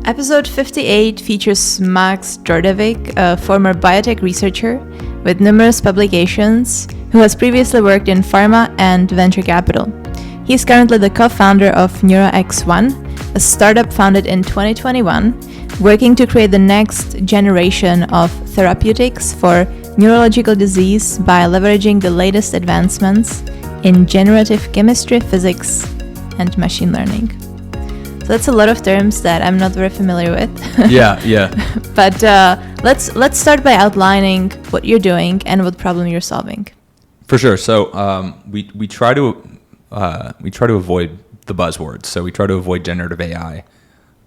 Episode 58 features Max Dordevic, a former biotech researcher with numerous publications who has previously worked in pharma and venture capital. He is currently the co-founder of NeuroX1, a startup founded in 2021, working to create the next generation of therapeutics for neurological disease by leveraging the latest advancements in generative chemistry, physics, and machine learning. So that's a lot of terms that I'm not very familiar with. Yeah. But let's start by outlining what you're doing and what problem you're solving. For sure. So we try to avoid the buzzwords. So we try to avoid generative AI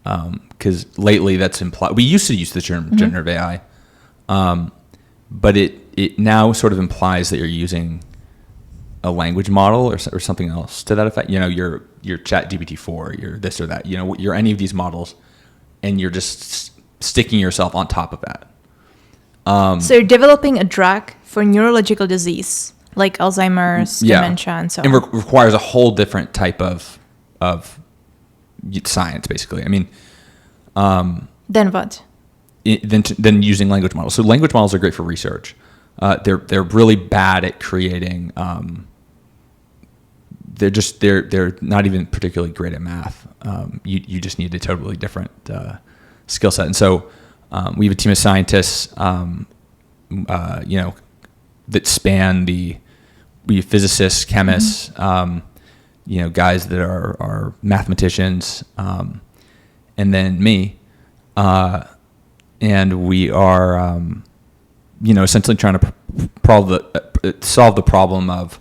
because lately that's implied. We used to use the term generative AI, but it now sort of implies that you're using a language model or something else to that effect. You know, your Chat GPT-4, your this or that. You know, you're any of these models, and you're just sticking yourself on top of that. So you're developing a drug for neurological disease like Alzheimer's, dementia, and so on. And requires a whole different type of science, basically. I mean, then what? Than using language models. So language models are great for research. They're really bad at creating. They're not even particularly great at math. You just need a totally different skill set. And so we have a team of scientists, that span we have physicists, chemists, guys that are mathematicians, and then me, and we are, essentially trying to solve the problem of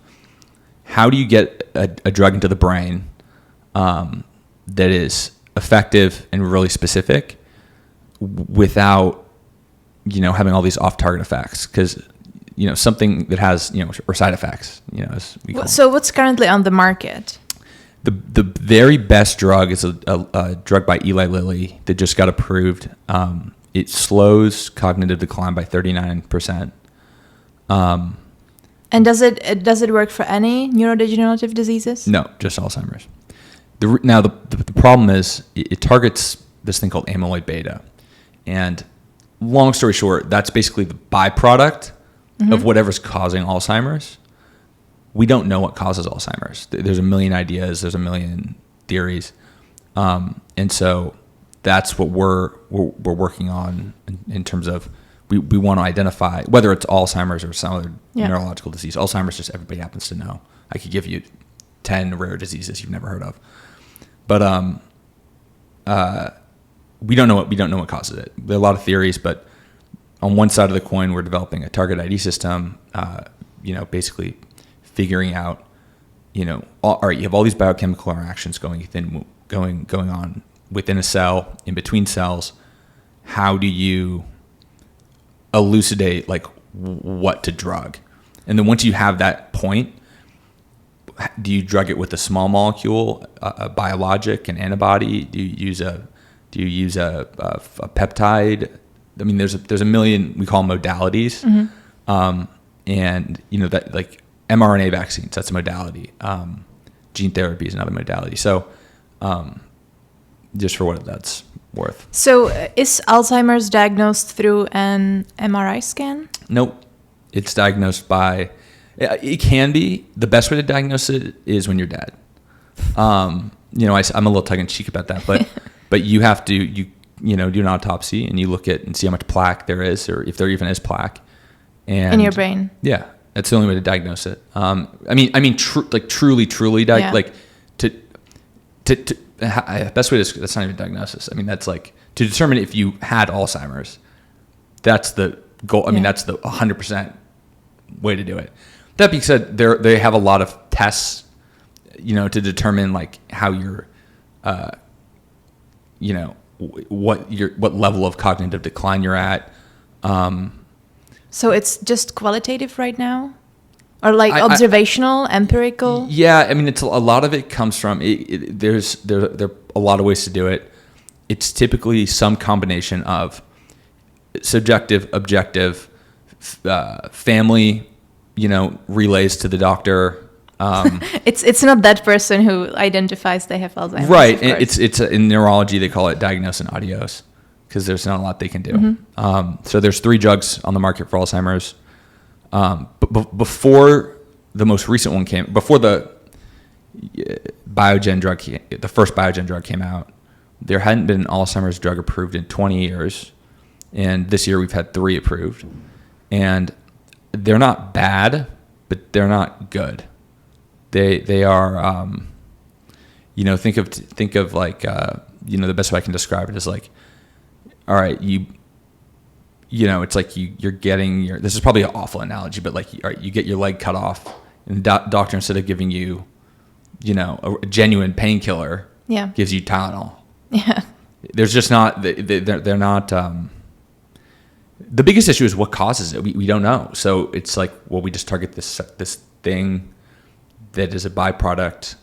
how do you get a drug into the brain that is effective and really specific without, having all these off-target effects, because something that has or side effects, as we call them. So what's currently on the market? The very best drug is a drug by Eli Lilly that just got approved. It slows cognitive decline by 39%. And does it work for any neurodegenerative diseases? No, just Alzheimer's. Now the problem is it targets this thing called amyloid beta, and long story short, that's basically the byproduct of whatever's causing Alzheimer's. We don't know what causes Alzheimer's. There's a million ideas. There's a million theories, and so that's what we're working on in terms of we want to identify whether it's Alzheimer's or some other neurological disease. Alzheimer's just everybody happens to know. I could give you 10 rare diseases you've never heard of, but we don't know what causes it. There are a lot of theories, but on one side of the coin, we're developing a target ID system. Basically figuring out, all right, you have all these biochemical interactions going on within a cell, in between cells. How do you elucidate what to drug? And then once you have that point, do you drug it with a small molecule, a biologic, an antibody? Do you use a peptide? I mean, there's a million, we call them modalities. And that like mRNA vaccines, that's a modality. Gene therapy is another modality. So just for what that's worth. So is Alzheimer's diagnosed through an MRI scan? Nope. It's diagnosed by, it can be. The best way to diagnose it is when you're dead. I'm a little tongue-in-cheek about that, but you have to, do an autopsy and you look at and see how much plaque there is, or if there even is plaque. And in your brain. Yeah. That's the only way to diagnose it. Truly, best way to, that's not even diagnosis. I mean, that's like to determine if you had Alzheimer's. That's the goal. I mean, that's the 100% way to do it. That being said, they have a lot of tests, to determine like how you're, what level of cognitive decline you're at. So it's just qualitative right now? Or like observational, empirical? Yeah, I mean, it's a lot of it comes from, there are a lot of ways to do it. It's typically some combination of subjective, objective, family, relays to the doctor, It's not that person who identifies they have Alzheimer's. Right. It's in neurology, they call it diagnose and adios, because there's not a lot they can do. So there's 3 drugs on the market for Alzheimer's. But before the most recent one before the Biogen drug, the first Biogen drug came out, there hadn't been an Alzheimer's drug approved in 20 years. And this year we've had 3 approved. And they're not bad, but they're not good. They are, think of like, the best way I can describe it is like, all right, it's like you're getting this is probably an awful analogy, but like, all right, you get your leg cut off, and the doctor, instead of giving you, a genuine painkiller, gives you Tylenol. Yeah. There's just not, they're not, the biggest issue is what causes it. We don't know. So it's like, well, we just target this thing that is a byproduct.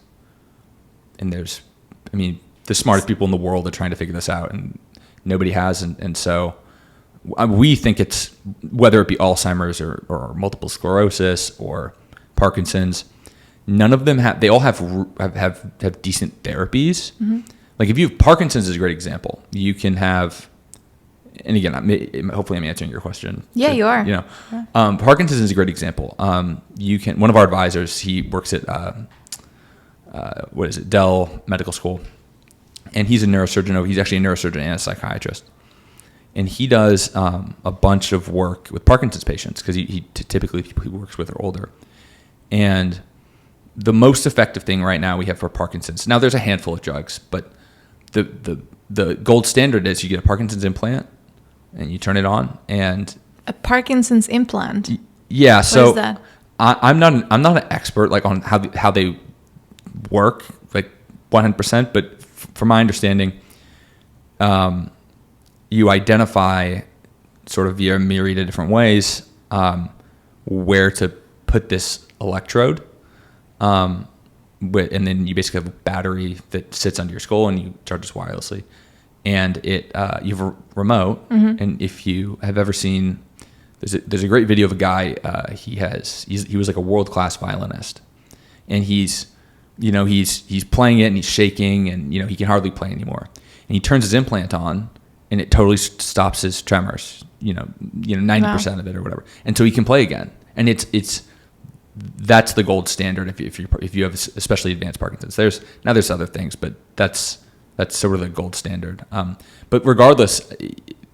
And the smartest people in the world are trying to figure this out, and nobody has. And so we think it's, whether it be Alzheimer's or multiple sclerosis or Parkinson's, none of them they all have decent therapies. Like if you have Parkinson's is a great example. You can have, and again, hopefully I'm answering your question. Yeah, you are. Parkinson's is a great example. One of our advisors, he works at, Dell Medical School, and he's a neurosurgeon. He's actually a neurosurgeon and a psychiatrist. And he does a bunch of work with Parkinson's patients, because he typically people he works with are older. And the most effective thing right now we have for Parkinson's, now there's a handful of drugs, but the gold standard is you get a Parkinson's implant and you turn it on, and a Parkinson's implant. Yeah. What So is that? I'm not an expert like on how they work like 100%, but from my understanding, you identify sort of via a myriad of different ways where to put this electrode. And then you basically have a battery that sits under your skull, and you charge this wirelessly. And you have a remote. And if you have ever seen, there's a great video of a guy. He was like a world-class violinist, and he's playing it and he's shaking, and he can hardly play anymore. And he turns his implant on, and it totally stops his tremors. 90% of it or whatever, and so he can play again. And that's the gold standard if you have especially advanced Parkinson's. There's other things, but that's sort of the gold standard. But regardless,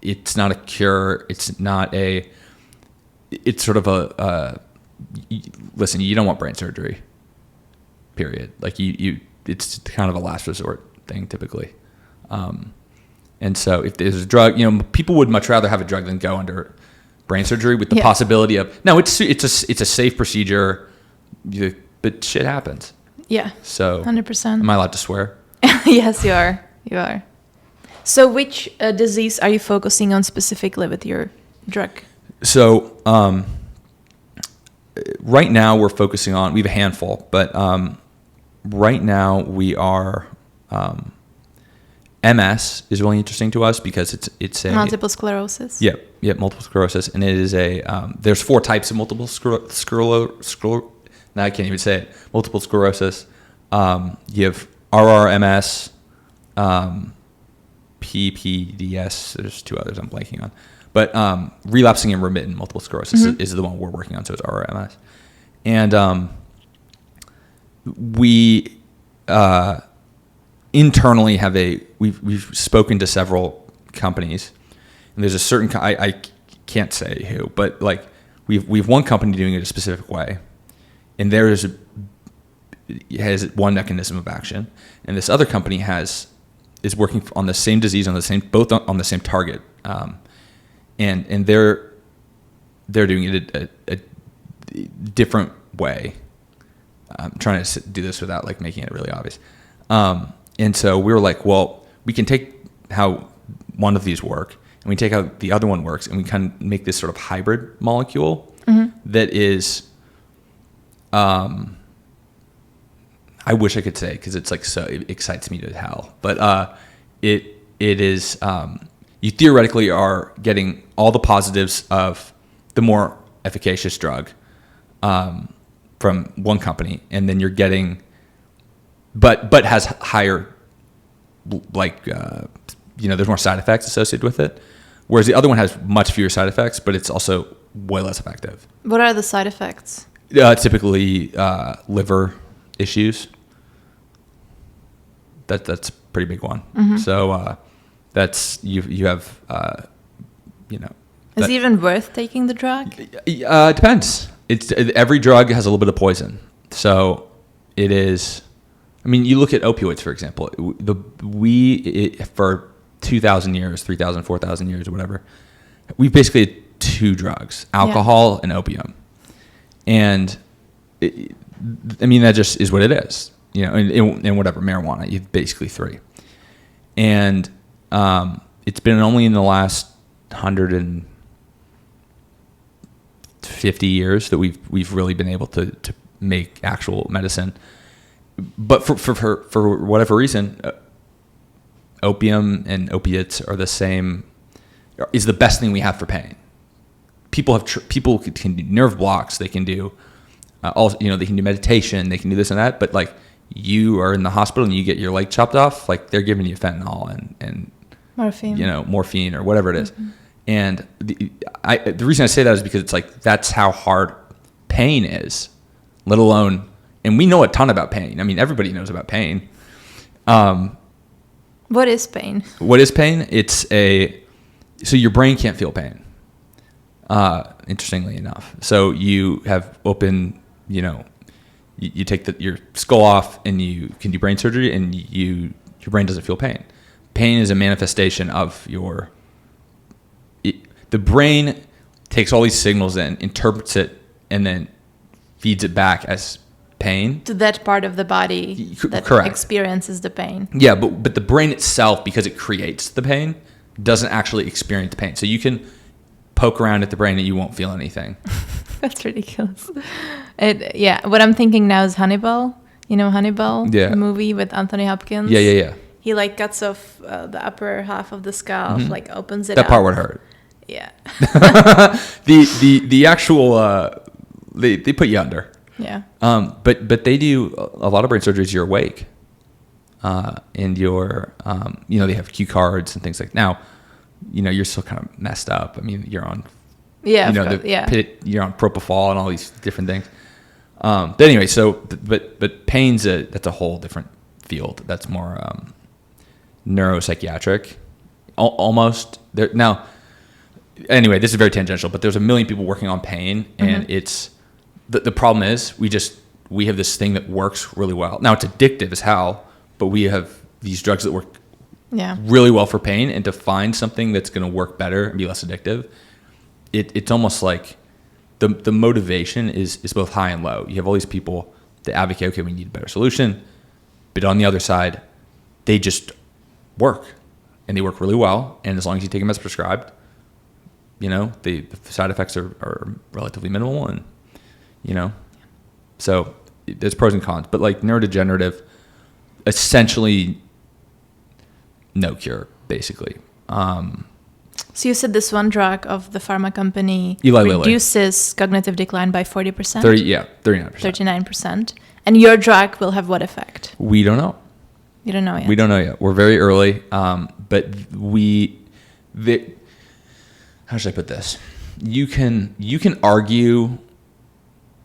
it's not a cure. It's sort of listen, you don't want brain surgery, period. Like it's kind of a last resort thing typically. And so if there's a drug, people would much rather have a drug than go under brain surgery with the possibility of, no, it's a safe procedure, but shit happens. Yeah. So 100%. Am I allowed to swear? Yes, you are. You are. So which disease are you focusing on specifically with your drug? So right now we're focusing on, we have a handful, but right now we are, MS is really interesting to us because it's a multiple sclerosis. Yeah, multiple sclerosis, and it is there's 4 types of multiple sclerosis. Now I can't even say it. Multiple sclerosis. You have RRMS, PPDS. There's 2 others I'm blanking on, but relapsing and remittent multiple sclerosis is the one we're working on. So it's RRMS, and we. Internally we've spoken to several companies, and there's a certain I can't say who, but like we've one company doing it a specific way, and has one mechanism of action, and this other company is working on the same disease both on the same target, and they're doing it a different way. I'm trying to do this without like making it really obvious. And so we were like, well, we can take how one of these work, and we take how the other one works, and we kind of make this sort of hybrid molecule that is, I wish I could say, because it's like so, it excites me to hell. But it is, you theoretically are getting all the positives of the more efficacious drug, from one company, and then you're getting, but has higher, like, there's more side effects associated with it. Whereas the other one has much fewer side effects, but it's also way less effective. What are the side effects? Typically liver issues. That's a pretty big one. So that's you have Is it even worth taking the drug? It depends. Every drug has a little bit of poison. So it is. I mean, you look at opioids, for example. For 2,000 years, 3,000, 4,000 years, or whatever, we basically had two drugs: alcohol and opium. And that just is what it is. And whatever, marijuana, you have basically three. And it's been only in the last 150 years that we've really been able to make actual medicine. But for whatever reason, opium and opiates are the same, is the best thing we have for pain. People can do nerve blocks, they can do they can do meditation, they can do this and that, but like, you are in the hospital and you get your leg chopped off, like, they're giving you fentanyl and morphine or whatever it is. And the reason I say that is because it's like, that's how hard pain is, let alone, and we know a ton about pain. I mean, everybody knows about pain. What is pain? What is pain? So your brain can't feel pain. Interestingly enough. So you have open, you take your skull off and you can do brain surgery, and your brain doesn't feel pain. Pain is a manifestation of the brain takes all these signals in, interprets it, and then feeds it back as pain to that part of the body that Correct. Experiences the pain. Yeah, but the brain itself, because it creates the pain, doesn't actually experience the pain. So you can poke around at the brain and you won't feel anything. That's ridiculous. What I'm thinking now is Hannibal. Hannibal, the movie with Anthony Hopkins. Yeah. He like cuts off the upper half of the skull, like opens it that up. That part would hurt. Yeah. the actual they put you under. Yeah. But they do a lot of brain surgeries. You're awake, and you're they have cue cards and things like. Now, you're still kind of messed up. I mean, you're on. Yeah. You're on propofol and all these different things. But anyway, but pain's that's a whole different field. That's more neuropsychiatric, almost there now. Anyway, this is very tangential, but there's a million people working on pain, and it's the problem is we have this thing that works really well. Now it's addictive as hell, but we have these drugs that work really well for pain, and to find something that's going to work better and be less addictive, it's almost like the motivation is both high and low. You have all these people that advocate, okay, we need a better solution, but on the other side, they just work, and they work really well, and as long as you take them as prescribed, the side effects are relatively minimal, and so there's pros and cons. But like neurodegenerative, essentially no cure, basically. So you said this one drug of the pharma company Eli Lilly reduces cognitive decline by 40%? 39%. 39%. And your drug will have what effect? We don't know. You don't know yet? We don't know yet. We're very early. But how should I put this? You can argue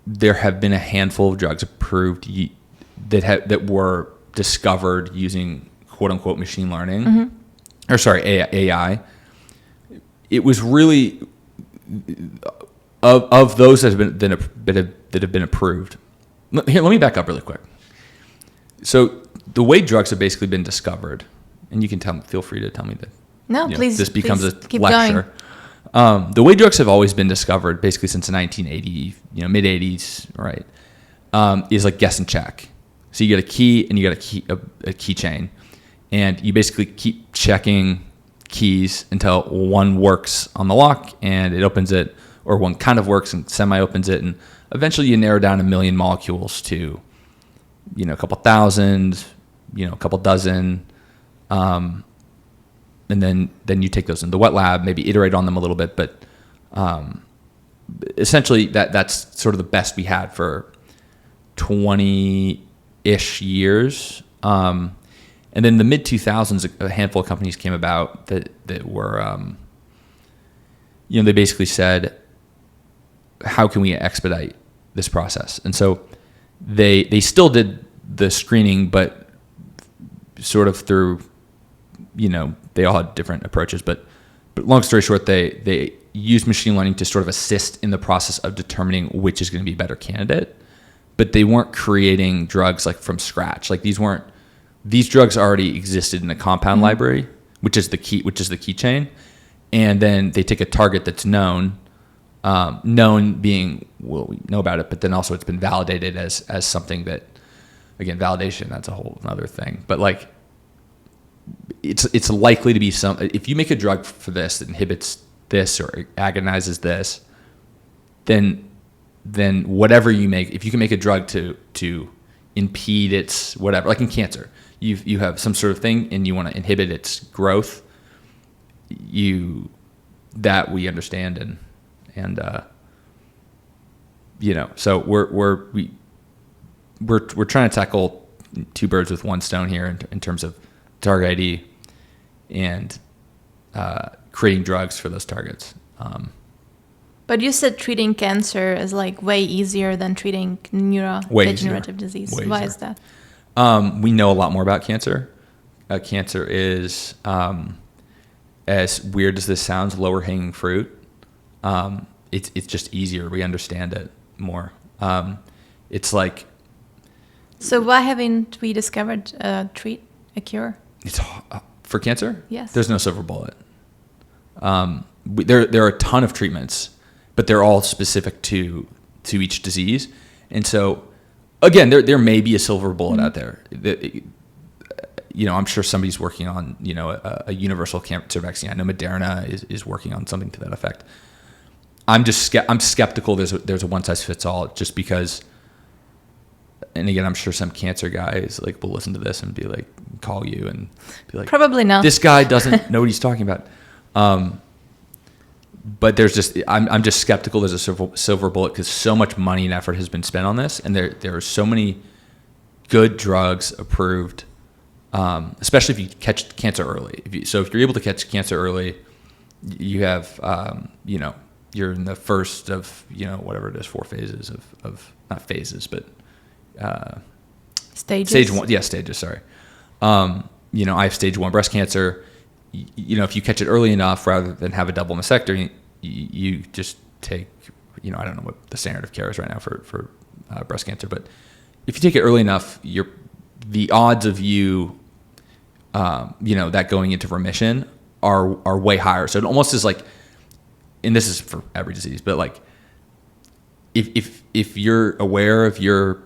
there have been a handful of drugs approved that were discovered using quote unquote machine learning, or sorry, AI. It was really of those that have been approved. Let me back up really quick. So the way drugs have basically been discovered, and you can feel free to tell me that. No, please. This becomes please a lecture. The way drugs have always been discovered, basically since the 1980s, mid 80s, right, is like guess and check. So you get a key and you get a keychain, and you basically keep checking keys until one works on the lock and it opens it, or one kind of works and semi opens it, and eventually you narrow down 1 million molecules to, a couple thousand, a couple dozen, and then you take those in the wet lab, maybe iterate on them a little bit, but essentially that's sort of the best we had for 20-ish years. And then the mid 2000s, a handful of companies came about that were, they basically said, how can we expedite this process? And so they still did the screening, but sort of through, they all had different approaches, but long story short, they used machine learning to sort of assist in the process of determining which is going to be a better candidate, but they weren't creating drugs like from scratch. Like these drugs already existed in the compound library, which is the key chain. And then they take a target that's known being, well, we know about it, but then also it's been validated as something that, again, validation, that's a whole other thing. But like, it's likely to be if you make a drug for this that inhibits this or agonizes this, then whatever you make, if you can make a drug to impede its whatever, like in cancer, you have some sort of thing and you want to inhibit its growth, that we understand and so we're trying to tackle two birds with one stone here in terms of target ID and creating drugs for those targets. But you said treating cancer is like way easier than treating neurodegenerative disease. Why is that? We know a lot more about cancer. Cancer is, as weird as this sounds, lower hanging fruit. It's just easier. We understand it more. It's like. So why haven't we discovered a cure? It's for cancer? Yes. There's no silver bullet. There are a ton of treatments, but they're all specific to each disease. And so, again, there may be a silver bullet out there. I'm sure somebody's working on, a universal cancer vaccine. I know Moderna is working on something to that effect. I'm skeptical there's a one size fits all, just because. And again, I'm sure some cancer guys will listen to this and be like, call you and be like, probably not. This guy doesn't know what he's talking about. But I'm just skeptical there's a silver bullet, because so much money and effort has been spent on this, and there are so many good drugs approved, especially if you catch cancer early. If you're able to catch cancer early, you have, you're in the first of, whatever it is, 4 phases of not phases, but stages. Stage 1, yeah, stages. Sorry. I have stage 1 breast cancer. If you catch it early enough, rather than have a double mastectomy, you just take, I don't know what the standard of care is right now for breast cancer, but if you take it early enough, the odds of you, that going into remission are way higher. So it almost is like, and this is for every disease, but like, if you're aware of your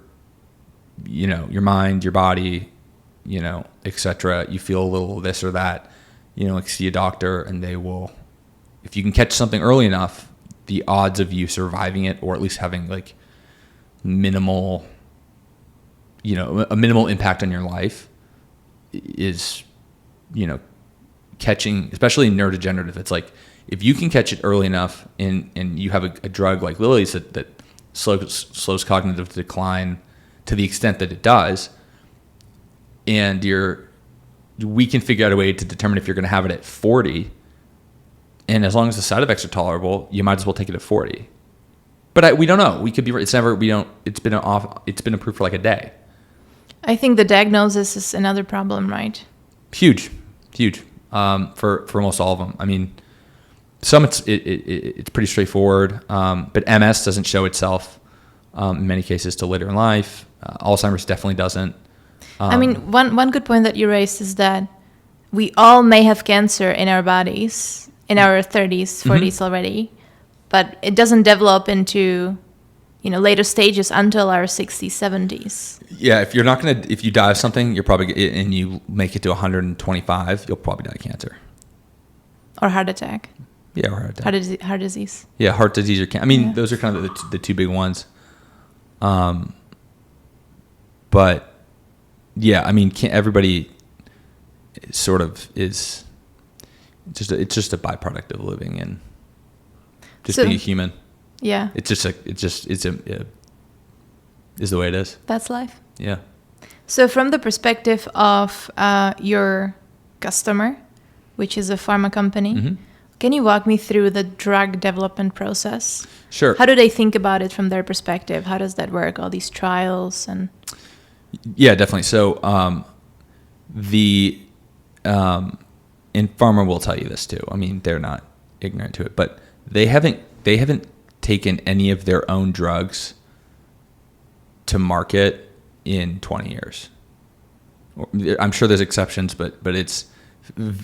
mind, your body, etc., you feel a little this or that, see a doctor, and they will, if you can catch something early enough, the odds of you surviving it, or at least having like minimal, a minimal impact on your life is, catching, especially in neurodegenerative. It's like, if you can catch it early enough and you have a drug like Lilly's that slows cognitive decline to the extent that it does, and we can figure out a way to determine if you're going to have it at 40, and as long as the side effects are tolerable, you might as well take it at 40. But we don't know. We could be right. It's been approved for like a day. I think the diagnosis is another problem, right? Huge. For almost all of them. I mean, some it's pretty straightforward, but MS doesn't show itself in many cases till later in life. Alzheimer's definitely doesn't. One good point that you raised is that we all may have cancer in our bodies in our 30s, 40s already, but it doesn't develop into, later stages until our 60s, 70s. Yeah, if you die of something, you're probably, and you make it to 125, you'll probably die of cancer. Or heart attack. Yeah, or heart attack. Heart disease. Yeah, heart disease or cancer. Those are kind of the two big ones. But yeah, everybody sort of is it's just a byproduct of living and just being a human. Yeah. It's is the way it is. That's life. Yeah. So from the perspective of your customer, which is a pharma company, can you walk me through the drug development process? Sure. How do they think about it from their perspective? How does that work? All these trials and... Yeah, definitely. So and pharma will tell you this too. I mean, they're not ignorant to it, but they haven't taken any of their own drugs to market in 20 years. I'm sure there's exceptions, but it's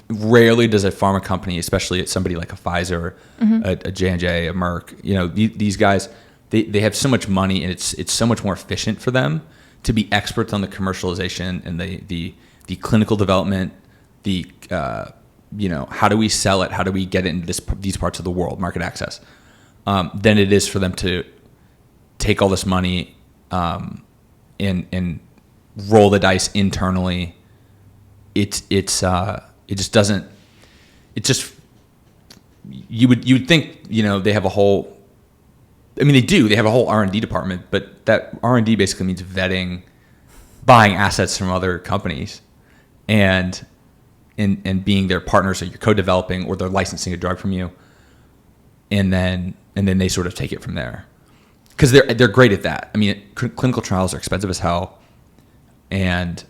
rarely does a pharma company, especially somebody like a Pfizer, a J&J, a Merck, these guys, they have so much money, and it's so much more efficient for them to be experts on the commercialization and the clinical development, how do we sell it, how do we get it into these parts of the world, market access, than it is for them to take all this money and roll the dice internally. It just doesn't. It just you would think they have a whole. I mean, they do. They have a whole R&D department, but that R&D basically means vetting, buying assets from other companies, and being their partners, or you're co-developing, or they're licensing a drug from you, and then they sort of take it from there, because they're great at that. I mean, clinical trials are expensive as hell, and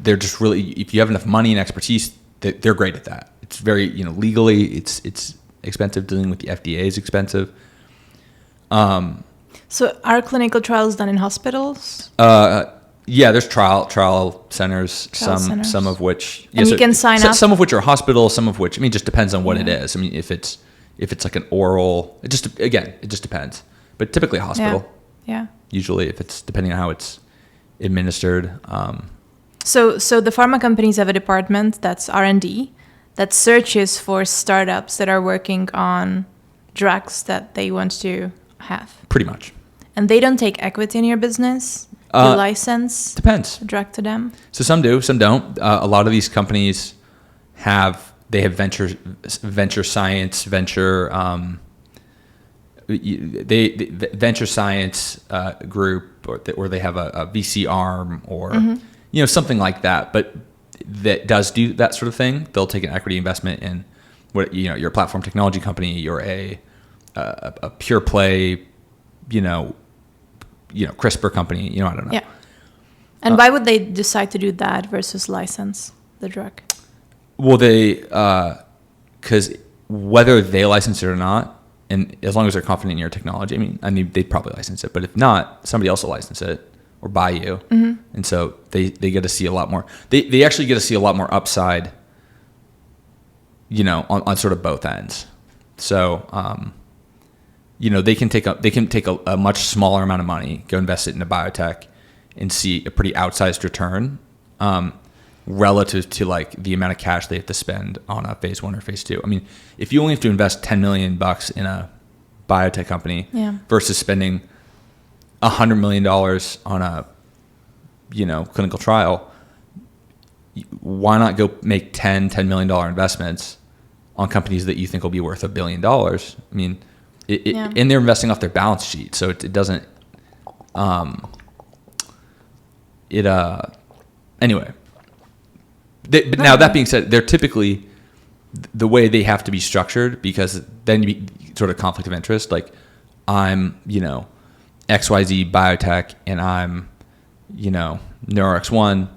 they're just really, if you have enough money and expertise, they're great at that. It's very legally it's expensive. Dealing with the FDA is expensive. So are clinical trials done in hospitals? Yeah, there's trial centers, some of which, and you can sign up. Some of which are hospitals, some of which, just depends on what it is. I mean, if it's like an oral, it just depends. But typically a hospital. Yeah. Usually, if it's depending on how it's administered. So the pharma companies have a department that's R&D that searches for startups that are working on drugs that they want to have. Pretty much. And they don't take equity in your business? You license depends. the drug to them? So some do, some don't. A lot of these companies have venture science, venture science group, or they have a VC arm, or something like that. But that does do that sort of thing. They'll take an equity investment in what you're a platform technology company, you're a pure play, CRISPR company, I don't know. Yeah. And why would they decide to do that versus license the drug? Well, because whether they license it or not, and as long as they're confident in your technology, I mean, they'd probably license it. But if not, somebody else will license it or buy you. And so they get to see a lot more. They actually get to see a lot more upside, on sort of both ends. So, they can take a much smaller amount of money, go invest it in a biotech, and see a pretty outsized return, relative to like the amount of cash they have to spend on a phase 1 or phase 2. I mean, if you only have to invest $10 million in a biotech company versus spending $100 million on a clinical trial, why not go make $10 million investments on companies that you think will be worth $1 billion? I mean, and they're investing off their balance sheet, so it doesn't. Anyway. But now that being said, they're typically the way they have to be structured, because then you sort of conflict of interest. Like, I'm XYZ Biotech, and I'm NeuroX1,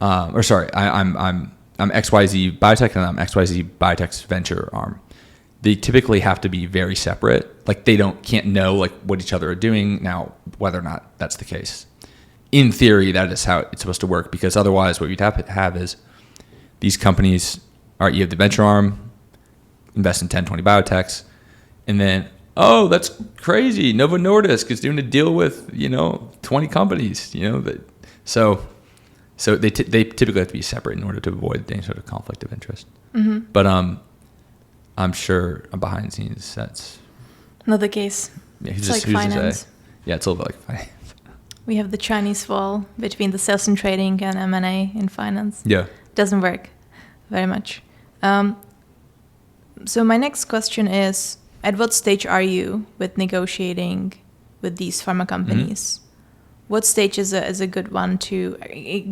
I'm XYZ Biotech, and I'm XYZ Biotech's venture arm. They typically have to be very separate. Like, they can't know like what each other are doing. Now, whether or not that's the case, in theory, that is how it's supposed to work, because otherwise what you'd have is these companies you have the venture arm, invest in 10, 20 biotechs, and then, oh, that's crazy, Novo Nordisk is doing a deal with 20 companies, so they typically have to be separate in order to avoid any sort of conflict of interest. But I'm sure behind the scenes that's not the case. It's like finance. Yeah, it's a little bit like finance. We have the Chinese wall between the sales and trading and M&A in finance. Yeah. Doesn't work very much. So my next question is, at what stage are you with negotiating with these pharma companies. What stage is a good one to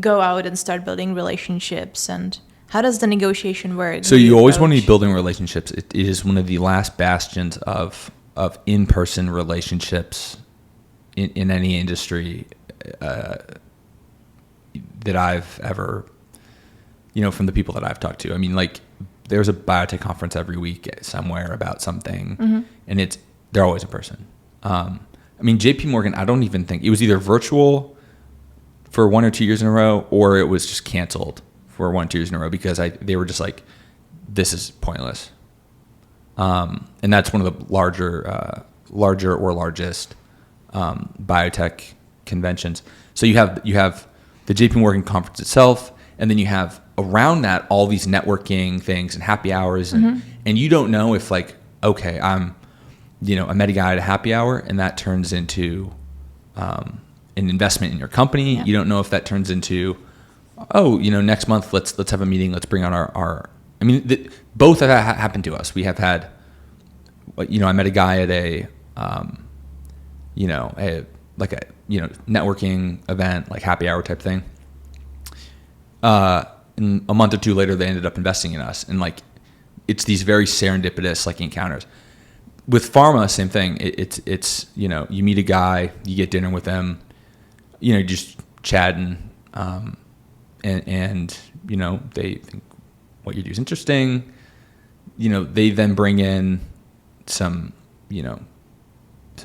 go out and start building relationships, and how does the negotiation work? So you always want to be building relationships. It is one of the last bastions of in-person relationships in any industry that I've ever, from the people that I've talked to. I mean, like, there's a biotech conference every week somewhere about something, and they're always in person. I mean, JP Morgan, I don't even think, it was either virtual for 1 or 2 years in a row, or it was just canceled for 1 or 2 years in a row because they were just like, this is pointless. And that's one of the larger or largest biotech conventions. So you have the JP Morgan conference itself, and then you have around that all these networking things and happy hours, and you don't know if, like, okay, I met a guy at a happy hour, and that turns into an investment in your company. Yeah. You don't know if that turns into, next month let's have a meeting. Let's bring on our. I mean, both have happened to us. We have had, I met a guy at a networking event, like happy hour type thing. And a month or two later, they ended up investing in us, and like, it's these very serendipitous like encounters. With pharma, same thing. It's you meet a guy, you get dinner with them, just chatting, and they think what you do is interesting. They then bring in some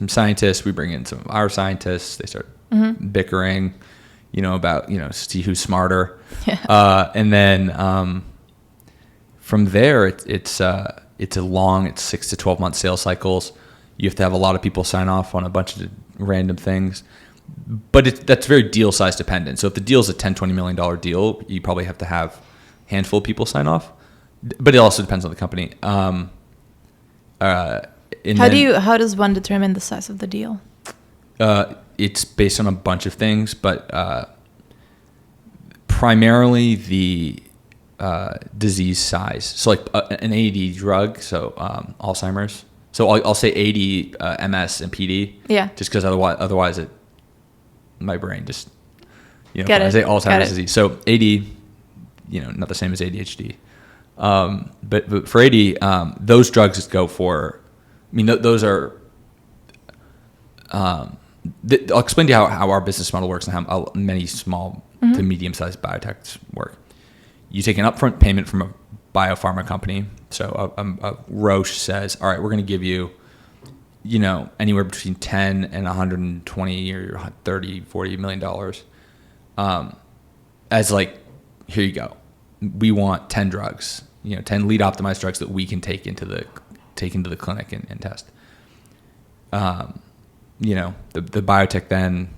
scientists. We bring in some of our scientists. They start bickering, about see who's smarter, and then from there it's a long, it's 6 to 12 month sales cycles. You have to have a lot of people sign off on a bunch of random things, but that's very deal size dependent. So if the deal is a $10, $20 million deal, you probably have to have a handful of people sign off, but it also depends on the company. How does one determine the size of the deal? It's based on a bunch of things, but primarily the disease size. So like an AD drug, so Alzheimer's. So I'll say AD, MS, and PD. Yeah. Just because otherwise my brain just, I say Alzheimer's disease. So AD, not the same as ADHD. But for AD, those drugs just go for, those are, I'll explain to you how our business model works and how many small to medium-sized biotechs work. You take an upfront payment from a biopharma company. So a Roche says, all right, we're going to give you, anywhere between 10 and 120 or 30, $40 million. As like, here you go. We want 10 drugs, 10 lead optimized drugs that we can take into the clinic and test. The biotech then,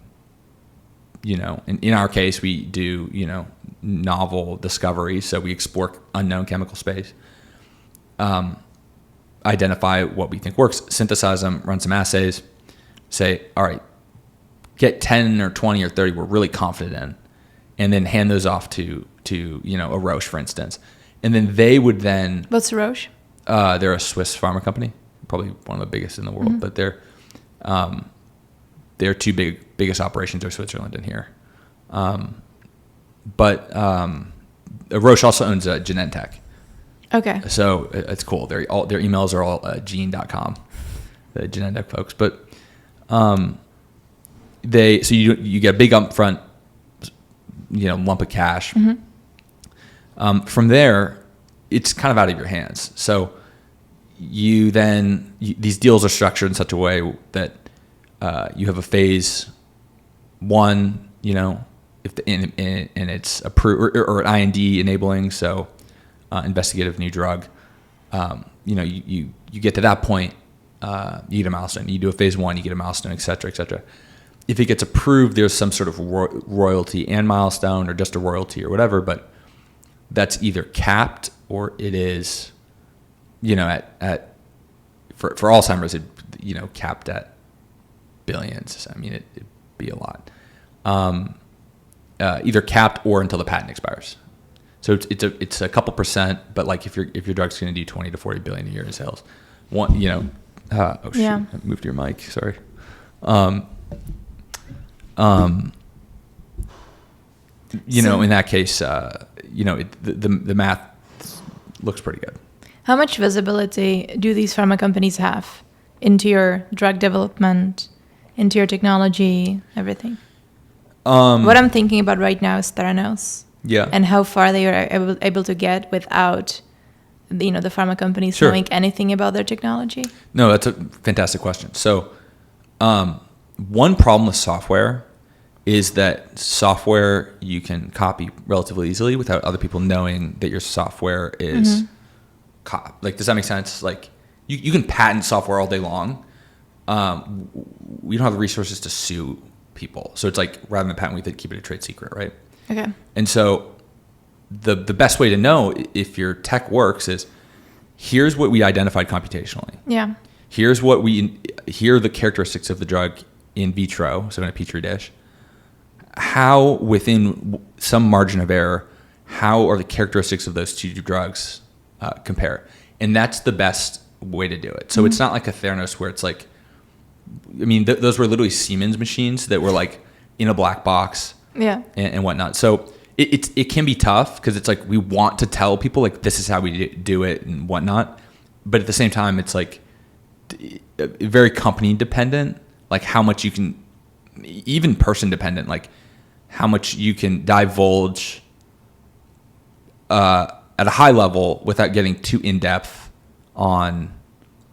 in our case, we do, novel discovery. So we explore unknown chemical space, identify what we think works, synthesize them, run some assays, say, all right, get 10 or 20 or 30 we're really confident in, and then hand those off to a Roche, for instance. And then they would then... What's Roche? They're a Swiss pharma company, probably one of the biggest in the world, but their two biggest operations are Switzerland and here. But Roche also owns Genentech. Okay. So it's cool. Their emails are all gene.com, the Genentech folks. But you get a big upfront, lump of cash. From there, it's kind of out of your hands. So these deals are structured in such a way that you have a phase one, and it's approved or an IND enabling, so investigative new drug. You get to that point, you get a milestone. You do a phase one, you get a milestone, et cetera, et cetera. If it gets approved, there's some sort of royalty and milestone, or just a royalty or whatever. But that's either capped or it is, for Alzheimer's, capped at billions. I mean, it'd be a lot. Either capped or until the patent expires. So it's a couple percent, but like if your drug's going to do 20 to 40 billion a year in sales, I moved your mic. Sorry. In that case, the math looks pretty good. How much visibility do these pharma companies have into your drug development, into your technology, everything? What I'm thinking about right now is Theranos. Yeah. And how far they are able to get without, the pharma companies Sure. knowing anything about their technology. No, that's a fantastic question. So, one problem with software is that software you can copy relatively easily without other people knowing that your software is does that make sense? Like, you can patent software all day long. We don't have the resources to sue people. So it's like, rather than patent, we could keep it a trade secret, right? Okay. And so the best way to know if your tech works is, here's what we identified computationally. Yeah. Here are the characteristics of the drug in vitro, so in a petri dish. How, within some margin of error, how are the characteristics of those two drugs compare? And that's the best way to do it. So it's not like a Theranos where it's like, those were literally Siemens machines that were like in a black box. Yeah. And whatnot. So it can be tough because it's like, we want to tell people like, this is how we do it and whatnot. But at the same time, it's like very company dependent, like how much you can, even person dependent, like how much you can divulge at a high level without getting too in depth on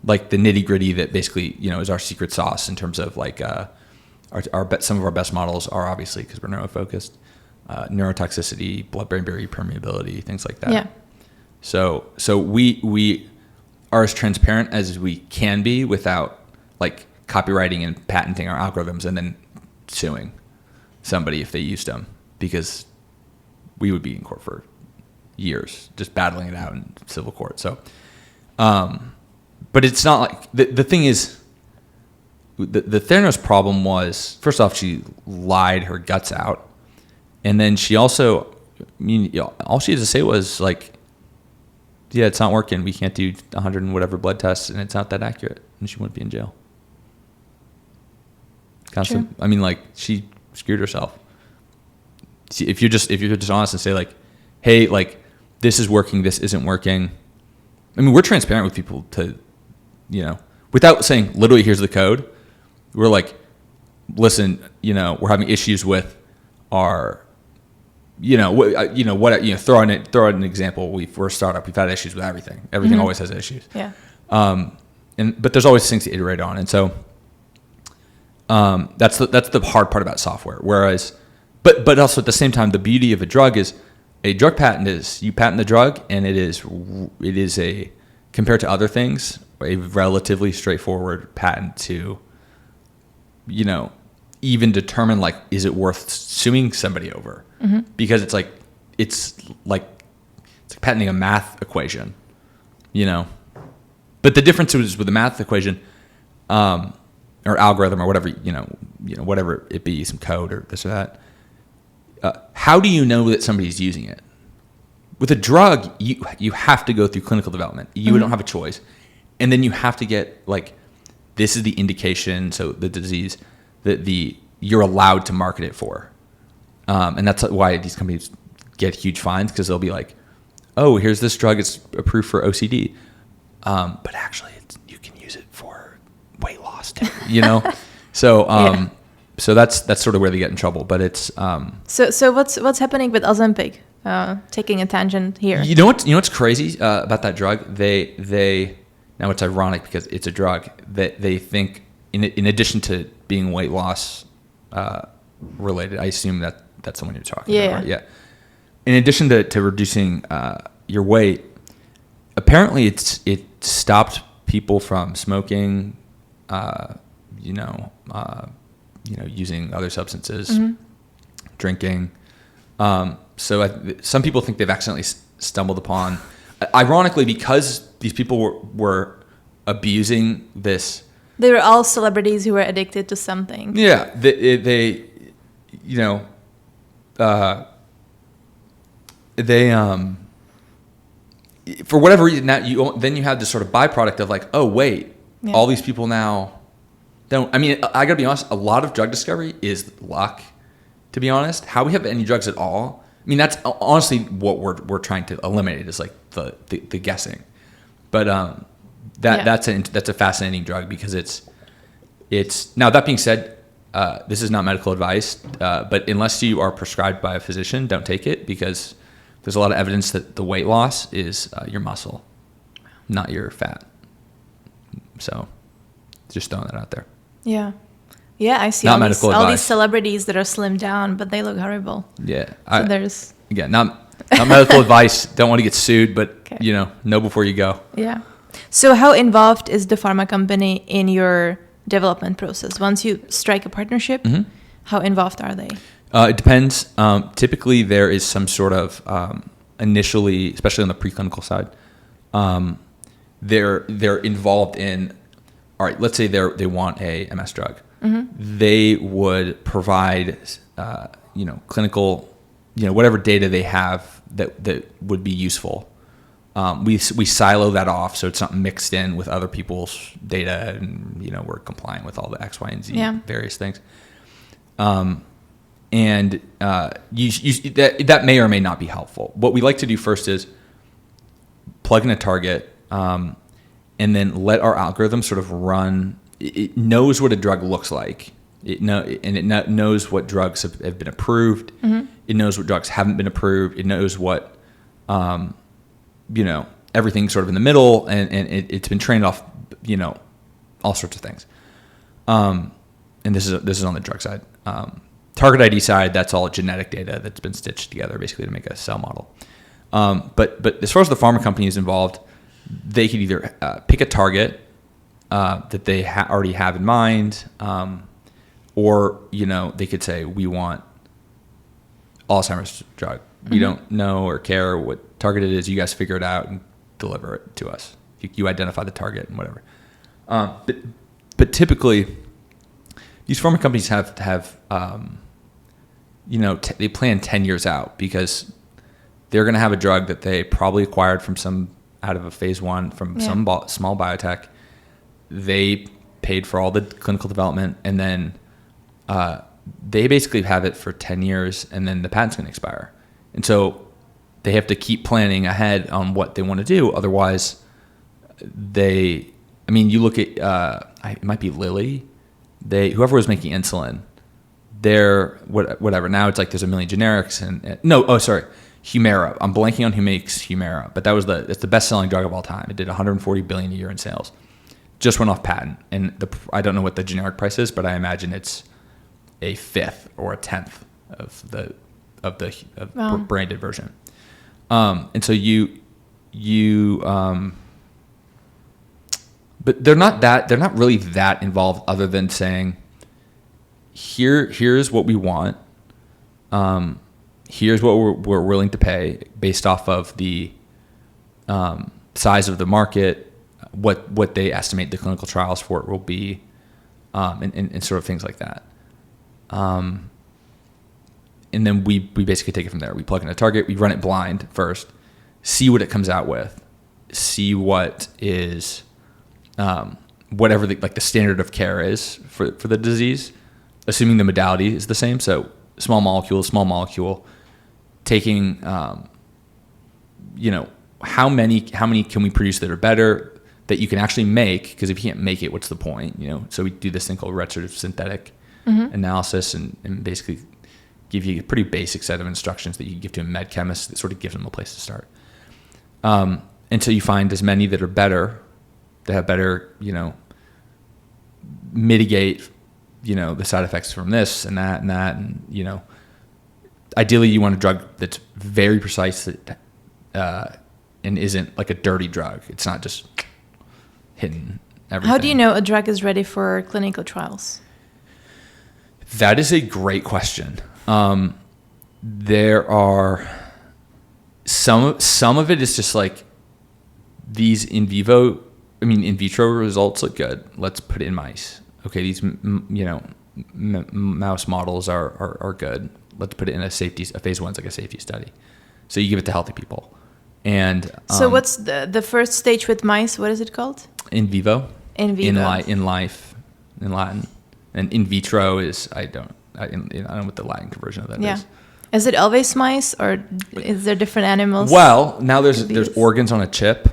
like the nitty gritty that basically, is our secret sauce in terms of like, some of our best models are obviously, because we're neurofocused, neurotoxicity, blood-brain barrier permeability, things like that. Yeah. So we are as transparent as we can be without like copywriting and patenting our algorithms and then suing somebody if they used them, because we would be in court for years just battling it out in civil court. So, but it's not like the thing is. The Theranos problem was, first off, she lied her guts out. And then she also, all she had to say was like, yeah, it's not working. We can't do 100 and whatever blood tests, and it's not that accurate. And she wouldn't be in jail. True. She screwed herself. If you're just honest and say like, hey, like, this is working, this isn't working. We're transparent with people to, without saying literally, here's the code. We're like, listen, we're having issues with our, throw out an example. We're a startup. We've had issues with everything. Everything always has issues. Yeah. But there's always things to iterate on. And so, that's the hard part about software. Whereas, but also at the same time, the beauty of a drug is, a drug patent is, you patent the drug, and it is compared to other things, a relatively straightforward patent to, even determine like, is it worth suing somebody over? Because it's like patenting a math equation, But the difference is with the math equation, or algorithm or whatever, whatever it be, some code or this or that. How do you know that somebody's using it? With a drug, you have to go through clinical development. You don't have a choice. And then you have to get like, this is the indication, so the disease that you're allowed to market it for. And that's why these companies get huge fines, because they'll be like, oh, here's this drug, it's approved for OCD. But actually you can use it for weight loss too, So so that's sort of where they get in trouble. But it's So what's happening with Ozempic? Taking a tangent here. You know what's crazy about that drug? They now it's ironic because it's a drug that they think in addition to being weight loss related. I assume that's the one you're talking about, right? Yeah. In addition to reducing your weight, apparently it stopped people from smoking, using other substances, drinking. So some people think they've accidentally stumbled upon, ironically, because these people were abusing this. They were all celebrities who were addicted to something. Yeah, they for whatever reason, now you have this sort of byproduct of like, oh wait, all these people now don't. I mean, I gotta be honest. A lot of drug discovery is luck. To be honest, how we have any drugs at all. I mean, that's honestly what we're trying to eliminate is like the guessing. But that's a fascinating drug because it's now, that being said, this is not medical advice, but unless you are prescribed by a physician, don't take it because there's a lot of evidence that the weight loss is your muscle, not your fat. So just throwing that out there. Yeah. Yeah, I see not all these celebrities that are slimmed down, but they look horrible. Yeah. So not medical advice. Don't want to get sued, but okay. Know before you go. Yeah. So how involved is the pharma company in your development process? Once you strike a partnership, mm-hmm. how involved are they? It depends. Typically, there is some sort of initially, especially on the preclinical side, they're involved in. All right, let's say they want a MS drug. Mm-hmm. They would provide, clinical, whatever data they have that would be useful. We silo that off so it's not mixed in with other people's data, and we're compliant with all the X, Y, and Z various things. And that may or may not be helpful. What we like to do first is plug in a target, and then let our algorithm sort of run. It knows what a drug looks like. It knows what drugs have been approved. Mm-hmm. It knows what drugs haven't been approved. It knows what, everything sort of in the middle, and it's been trained off, all sorts of things. And this is on the drug side. Target ID side, that's all genetic data that's been stitched together basically to make a cell model. But as far as the pharma company is involved, they could either pick a target that they already have in mind, or they could say, we want Alzheimer's drug. Mm-hmm. We don't know or care what target it is. You guys figure it out and deliver it to us. You identify the target and whatever. But typically, these pharma companies have they plan 10 years out because they're going to have a drug that they probably acquired out of a phase 1 from some small biotech. They paid for all the clinical development, and then they basically have it for 10 years, and then the patent's going to expire. And so they have to keep planning ahead on what they want to do. Otherwise, you look at, it might be Lilly. Whoever was making insulin, whatever. Now it's like there's a million generics Humira. I'm blanking on who makes Humira, but it's the best-selling drug of all time. It did 140 billion a year in sales. Just went off patent, and I don't know what the generic price is, but I imagine it's a fifth or a tenth of the branded version. And so but they're not really that involved, other than saying, here's what we want. Here's what we're willing to pay based off of the size of the market, what they estimate the clinical trials for it will be, and sort of things like that. And then we basically take it from there. We plug in a target, we run it blind first, see what it comes out with, see what is whatever the standard of care is for the disease, assuming the modality is the same. So small molecule, taking how many can we produce that are better, that you can actually make, because if you can't make it, what's the point? So we do this thing called retrospective synthetic analysis, and basically give you a pretty basic set of instructions that you can give to a med chemist that sort of gives them a place to start. And so you find as many that are better, that have better, mitigate, the side effects from this and that, and ideally you want a drug that's very precise, that and isn't like a dirty drug. It's not just hitting everything. How do you know a drug is ready for clinical trials? That is a great question. There are some of it is just like these in vitro results look good. Let's put it in mice. Okay, these mouse models are good. Let's put it in a phase 1's like a safety study. So you give it to healthy people. And so what's the first stage with mice? What is it called? In vivo. In vivo. In life. in Latin, and in vitro is I don't know what the Latin conversion of that is. Is it always mice, or is there different animals? Well, now there's organs on a chip.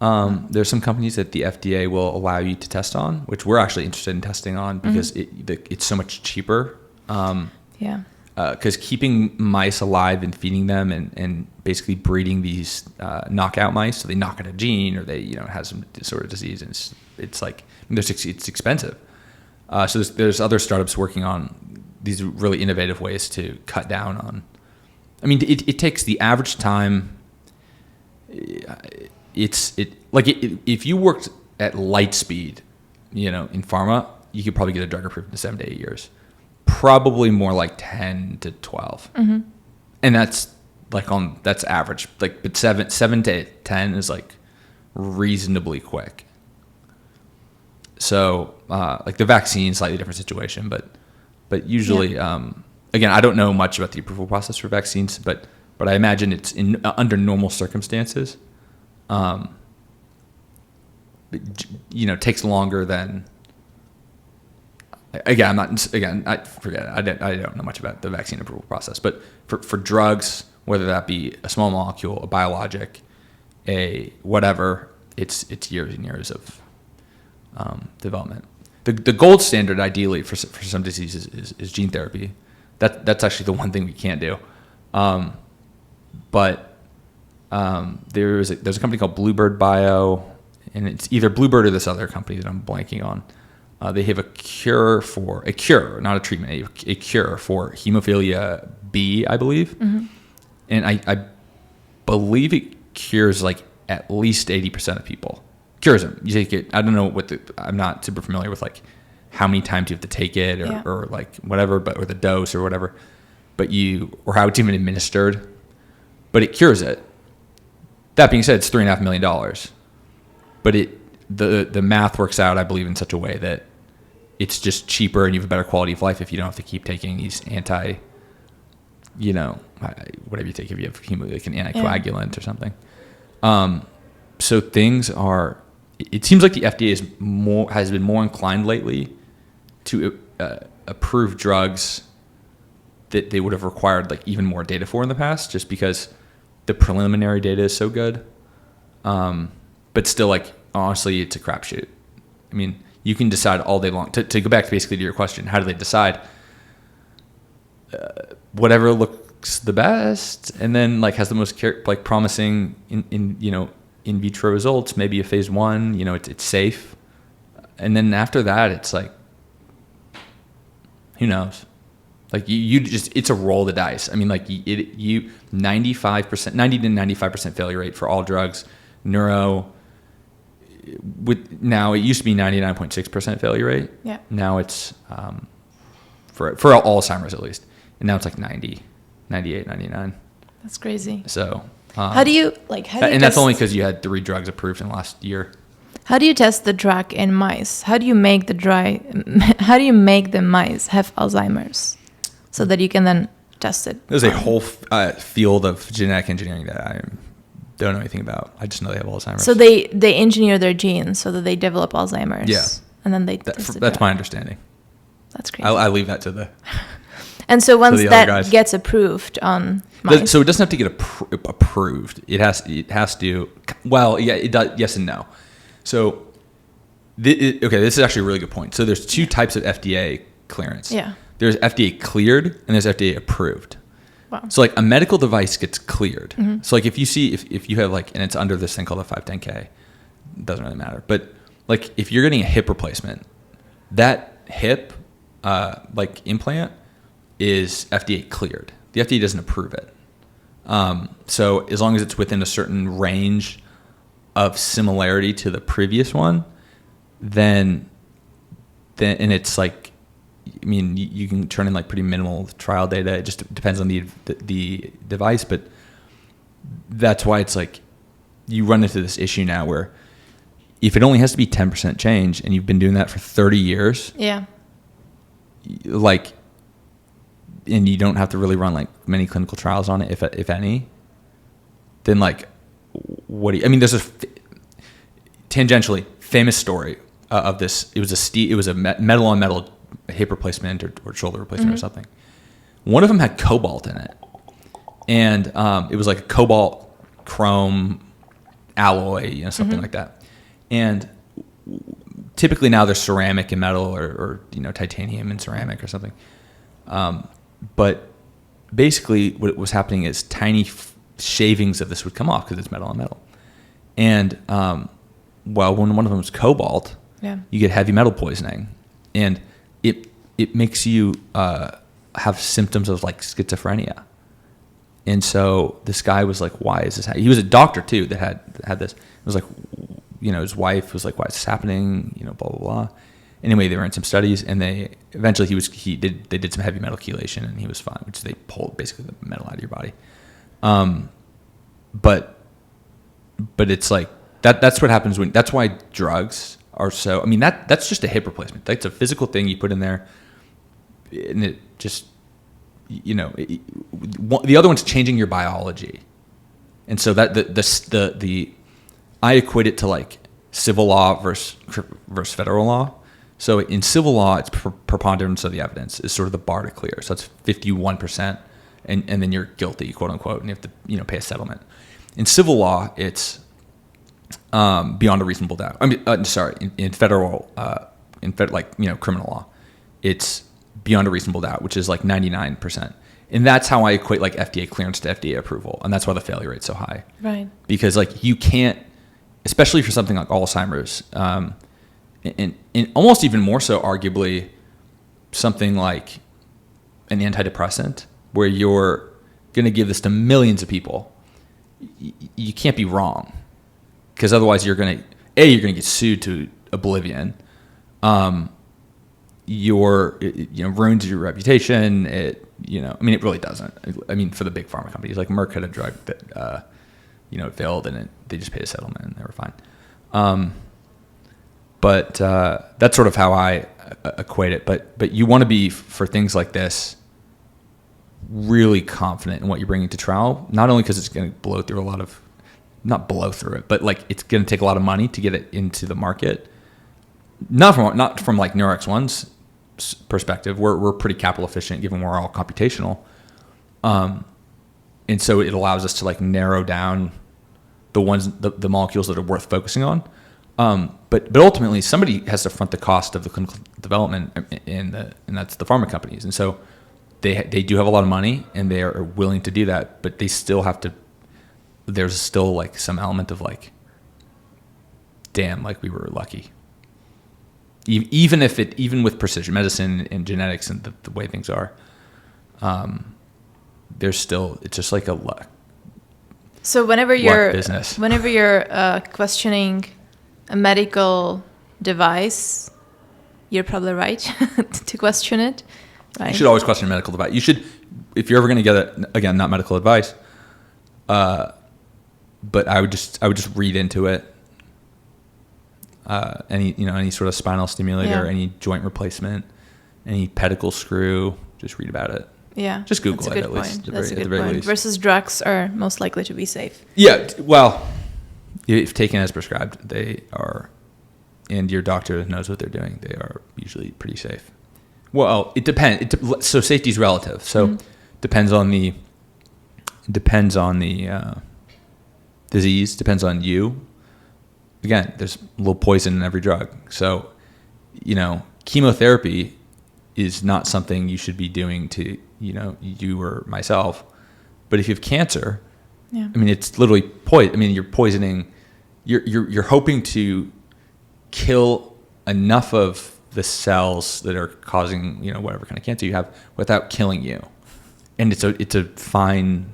There's some companies that the FDA will allow you to test on, which we're actually interested in testing on because it's so much cheaper. Because keeping mice alive and feeding them and basically breeding these knockout mice, so they knock out a gene or they have some sort of disease, and it's like it's expensive. So there's other startups working on these really innovative ways to cut down on. I mean, it takes the average time. If you worked at light speed, in pharma, you could probably get a drug approved in 7 to 8 years. Probably more like 10 to 12. And that's that's average. But 7 to 10 is like reasonably quick. So the vaccine, slightly different situation, but usually, again, I don't know much about the approval process for vaccines, but I imagine it's under normal circumstances. Takes longer than. Again, I forget it. I don't know much about the vaccine approval process, but for drugs, whether that be a small molecule, a biologic, a whatever, it's years and years of development. The gold standard, ideally, for some diseases is gene therapy. That's actually the one thing we can't do. But there's a company called Bluebird Bio, and it's either Bluebird or this other company that I'm blanking on. They have a cure, not a treatment, a cure for hemophilia B, I believe. And I believe it cures like at least 80% of people. Cures them. You take it. I don't know I'm not super familiar with like how many times you have to take it or like whatever, or the dose or whatever, or how it's even administered, but it cures it. That being said, it's $3.5 million, but the math works out, I believe, in such a way that it's just cheaper and you have a better quality of life if you don't have to keep taking these whatever you take, if you have like an anticoagulant or something. So things are. It seems like the FDA has been more inclined lately to approve drugs that they would have required like even more data for in the past, just because the preliminary data is so good. But still, like, honestly, it's a crapshoot. I mean, you can decide all day long. To go back basically to your question, how do they decide? Whatever looks the best, and then like has the most promising in vitro results, maybe a phase 1. It's safe, and then after that, it's like, who knows? Like you just, it's a roll of the dice. I mean, like 90 to 95% failure rate for all drugs. Now it used to be 99.6% failure rate. Yeah. Now it's for Alzheimer's at least, and now it's like 90, 98, 99. That's crazy. So how do you and that's only because you had 3 drugs approved in the last year. How do you test the drug in mice? How do you make the mice have Alzheimer's so that you can then test it? There's a whole field of genetic engineering that I don't know anything about. I just know they have Alzheimer's. So they engineer their genes so that they develop Alzheimer's. Yeah. And then they test that's my understanding. That's crazy. I leave that to the. And so once that gets approved on mice. So it doesn't have to get approved. It has to. Well, yeah, it does. Yes and no. So, this is actually a really good point. So there's 2 types of FDA clearance. Yeah. There's FDA cleared and there's FDA approved. Wow. So like a medical device gets cleared. Mm-hmm. So like if you have like, and it's under this thing called a 510K, it doesn't really matter. But like if you're getting a hip replacement, that hip implant is FDA cleared. The FDA doesn't approve it. So as long as it's within a certain range of similarity to the previous one, then and it's like, I mean, you can turn in like pretty minimal trial data. It just depends on the device, but that's why it's like you run into this issue now where if it only has to be 10% change and you've been doing that for 30 years, yeah, like, and you don't have to really run like many clinical trials on it, if any, then like, what do you, I mean, there's a tangentially famous story of this. It was a metal on metal hip replacement or shoulder replacement or something. One of them had cobalt in it, and it was like a cobalt chrome alloy, something like that. And typically now there's ceramic and metal, or titanium and ceramic or something. But basically, what was happening is tiny shavings of this would come off because it's metal on metal. And when one of them was cobalt, you get heavy metal poisoning, and it makes you have symptoms of like schizophrenia. And so this guy was like, "Why is this happening?" He was a doctor too that had this. It was like, his wife was like, "Why is this happening?" Blah blah blah. Anyway, they ran some studies, and they eventually they did some heavy metal chelation, and he was fine, which they pulled basically the metal out of your body. But it's like that's what happens that's why drugs are so. I mean, that's just a hip replacement. That's a physical thing you put in there, and it just the other one's changing your biology, and so that the I equate it to like civil law versus federal law. So in civil law, it's preponderance of the evidence is sort of the bar to clear. So that's 51%, and then you're guilty, quote unquote, and you have to pay a settlement. In civil law, it's beyond a reasonable doubt. I mean, in federal, criminal law, it's beyond a reasonable doubt, which is like 99%. And that's how I equate like FDA clearance to FDA approval, and that's why the failure rate's so high. Right. Because like you can't, especially for something like Alzheimer's, and almost even more so, arguably, something like an antidepressant, where you're going to give this to millions of people. You can't be wrong, because otherwise you're going to get sued to oblivion. Ruins your reputation. It really doesn't. I mean, for the big pharma companies, like Merck had a drug that it failed, and they just paid a settlement and they were fine. But that's sort of how I equate it. But you want to be, for things like this, really confident in what you're bringing to trial. Not only because it's going to not blow through it, but like it's going to take a lot of money to get it into the market. Not from like NeuroX1's perspective. We're pretty capital efficient given we're all computational, and so it allows us to like narrow down the molecules that are worth focusing on. But ultimately, somebody has to front the cost of the clinical development, and that's the pharma companies. And so they do have a lot of money, and they are willing to do that, but they still have to. There's still like some element of like, damn, like we were lucky. Even with precision medicine and genetics and the way things are, it's just like a luck. So whenever you're questioning a medical device, you're probably right to question it. Right? You should always question a medical device. You should, if you're ever going to get it, again, not medical advice, but I would just read into it. Any sort of spinal stimulator, any joint replacement, any pedicle screw, just read about it. Yeah. Just Google it at least. That's a good point. Versus drugs are most likely to be safe. Yeah. Well, if taken as prescribed, they are, and your doctor knows what they're doing, they are usually pretty safe. Well, it depends. So safety is relative. So depends on the disease, depends on you. Again, there's a little poison in every drug. So, chemotherapy is not something you should be doing to, you or myself. But if you have cancer, I mean, it's literally poison. I mean, you're poisoning. You're hoping to kill enough of the cells that are causing, whatever kind of cancer you have without killing you. And it's a fine,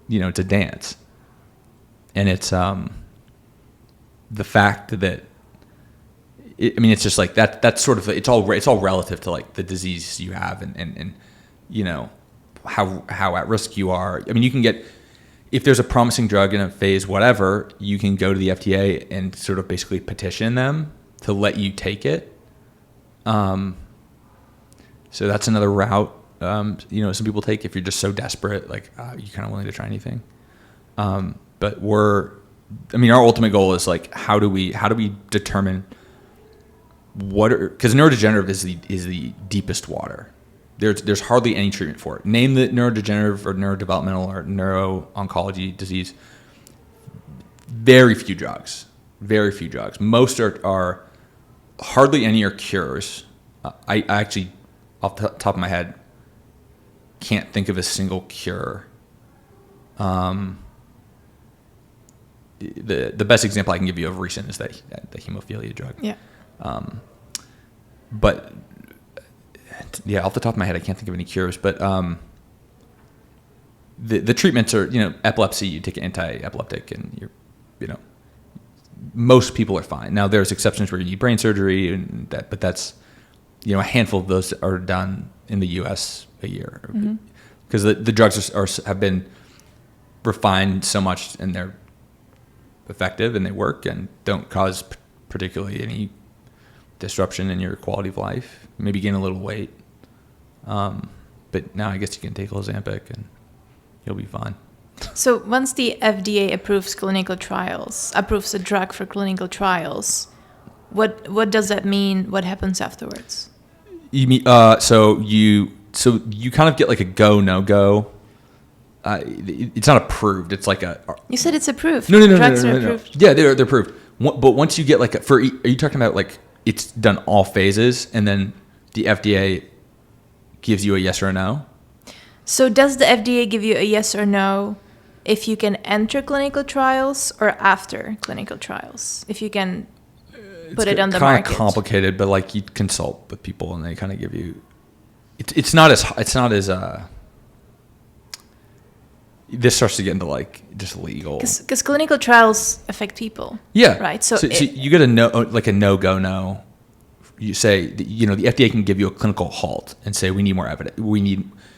it's a dance. And it's the fact that it's just like that. That's sort of it's all relative to like the disease you have and how at risk you are. I mean, you can get, if there's a promising drug in a phase whatever, you can go to the FDA and sort of basically petition them to let you take it. So that's another route. Some people take if you're just so desperate, like you're kind of willing to try anything. But our ultimate goal is like, how do we determine because neurodegenerative is the deepest water. There's hardly any treatment for it. Name the neurodegenerative or neurodevelopmental or neuro-oncology disease. Very few drugs. Most are hardly any are cures. I actually, off the top of my head, can't think of a single cure. The best example I can give you of recent is the hemophilia drug. Yeah. But yeah, off the top of my head, I can't think of any cures. But the treatments are, epilepsy. You take an anti-epileptic, and most people are fine. Now there's exceptions where you need brain surgery, but that's a handful of those are done in the U.S. a year because the drugs have been refined so much, and they're effective and they work and don't cause particularly any disruption in your quality of life. Maybe gain a little weight, but now I guess you can take Ozempic and you'll be fine. So once the FDA approves a drug for clinical trials, what does that mean? What happens afterwards? You mean so you kind of get like a go no go. It's not approved. It's like a. You said it's approved. No. Drugs are approved. Yeah, they're approved. But once you get like are you talking about like it's done all phases and then the FDA gives you a yes or a no? So does the FDA give you a yes or no if you can enter clinical trials or after clinical trials? If you can put it on the market. It's kind of complicated, but like you consult with people and they kind of give you. It's not as this starts to get into like just legal. Because clinical trials affect people. Yeah. Right. So you get a no. You say, the FDA can give you a clinical halt and say, we need more evidence.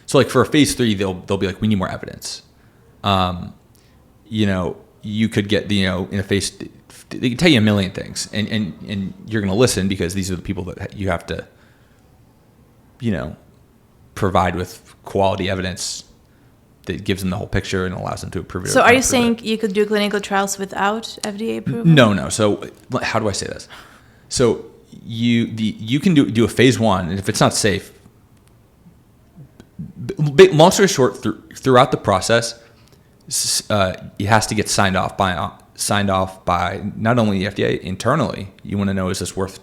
So like for a phase 3, they'll be like, we need more evidence. You could get, in a phase, they can tell you a million things and you're going to listen because these are the people that you have to, provide with quality evidence that gives them the whole picture and allows them to approve it. So are you saying you could do clinical trials without FDA approval? No. So how do I say this? So you can do a phase 1, and if it's not safe, long story short, throughout the process, it has to get signed off by not only the FDA internally. You want to know, is this worth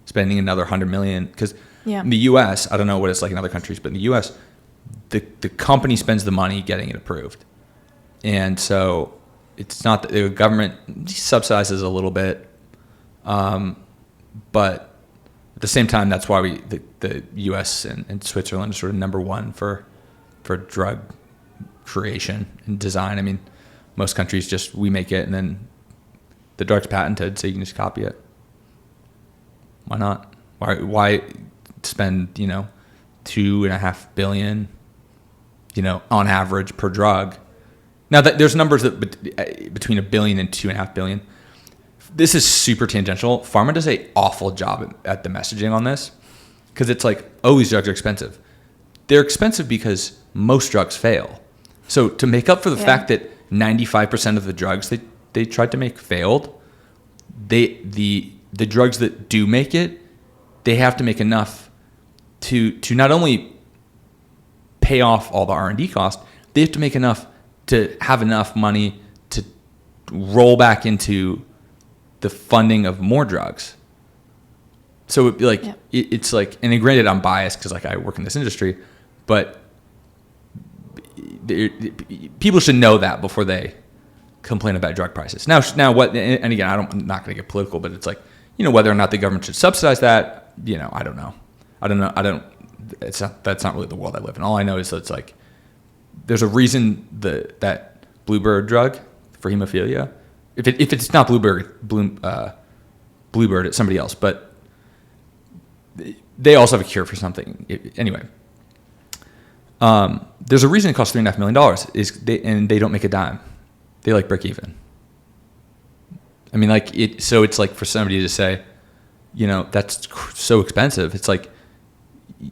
spending another $100 million? Because in the U.S., I don't know what it's like in other countries, but in the U.S., the company spends the money getting it approved, and so it's not that the government subsidizes a little bit, but at the same time, that's why the U.S. and Switzerland are sort of number one for drug creation and design. I mean, most countries we make it and then the drug's patented, so you can just copy it. Why not? Why spend $2.5 billion on average per drug? Now that there's numbers that between $1 billion and $2.5 billion. This is super tangential. Pharma does an awful job at the messaging on this because it's like, oh, these drugs are expensive. They're expensive because most drugs fail. So to make up for the fact that 95% of the drugs they tried to make failed, the drugs that do make it, they have to make enough to not only pay off all the R&D costs, they have to make enough to have enough money to roll back into the funding of more drugs. So it'd be like, it's like, and granted I'm biased because like I work in this industry, but people should know that before they complain about drug prices. Now what, and again, I'm not going to get political, but it's like, whether or not the government should subsidize that, I don't know. That's not really the world I live in. All I know is that it's like, there's a reason that Bluebird drug for hemophilia, if it's not Bluebird, it's somebody else, but they also have a cure for something. Anyway, there's a reason it costs $3.5 million and they don't make a dime. They like break even. I mean, so it's like for somebody to say, that's so expensive. It's like,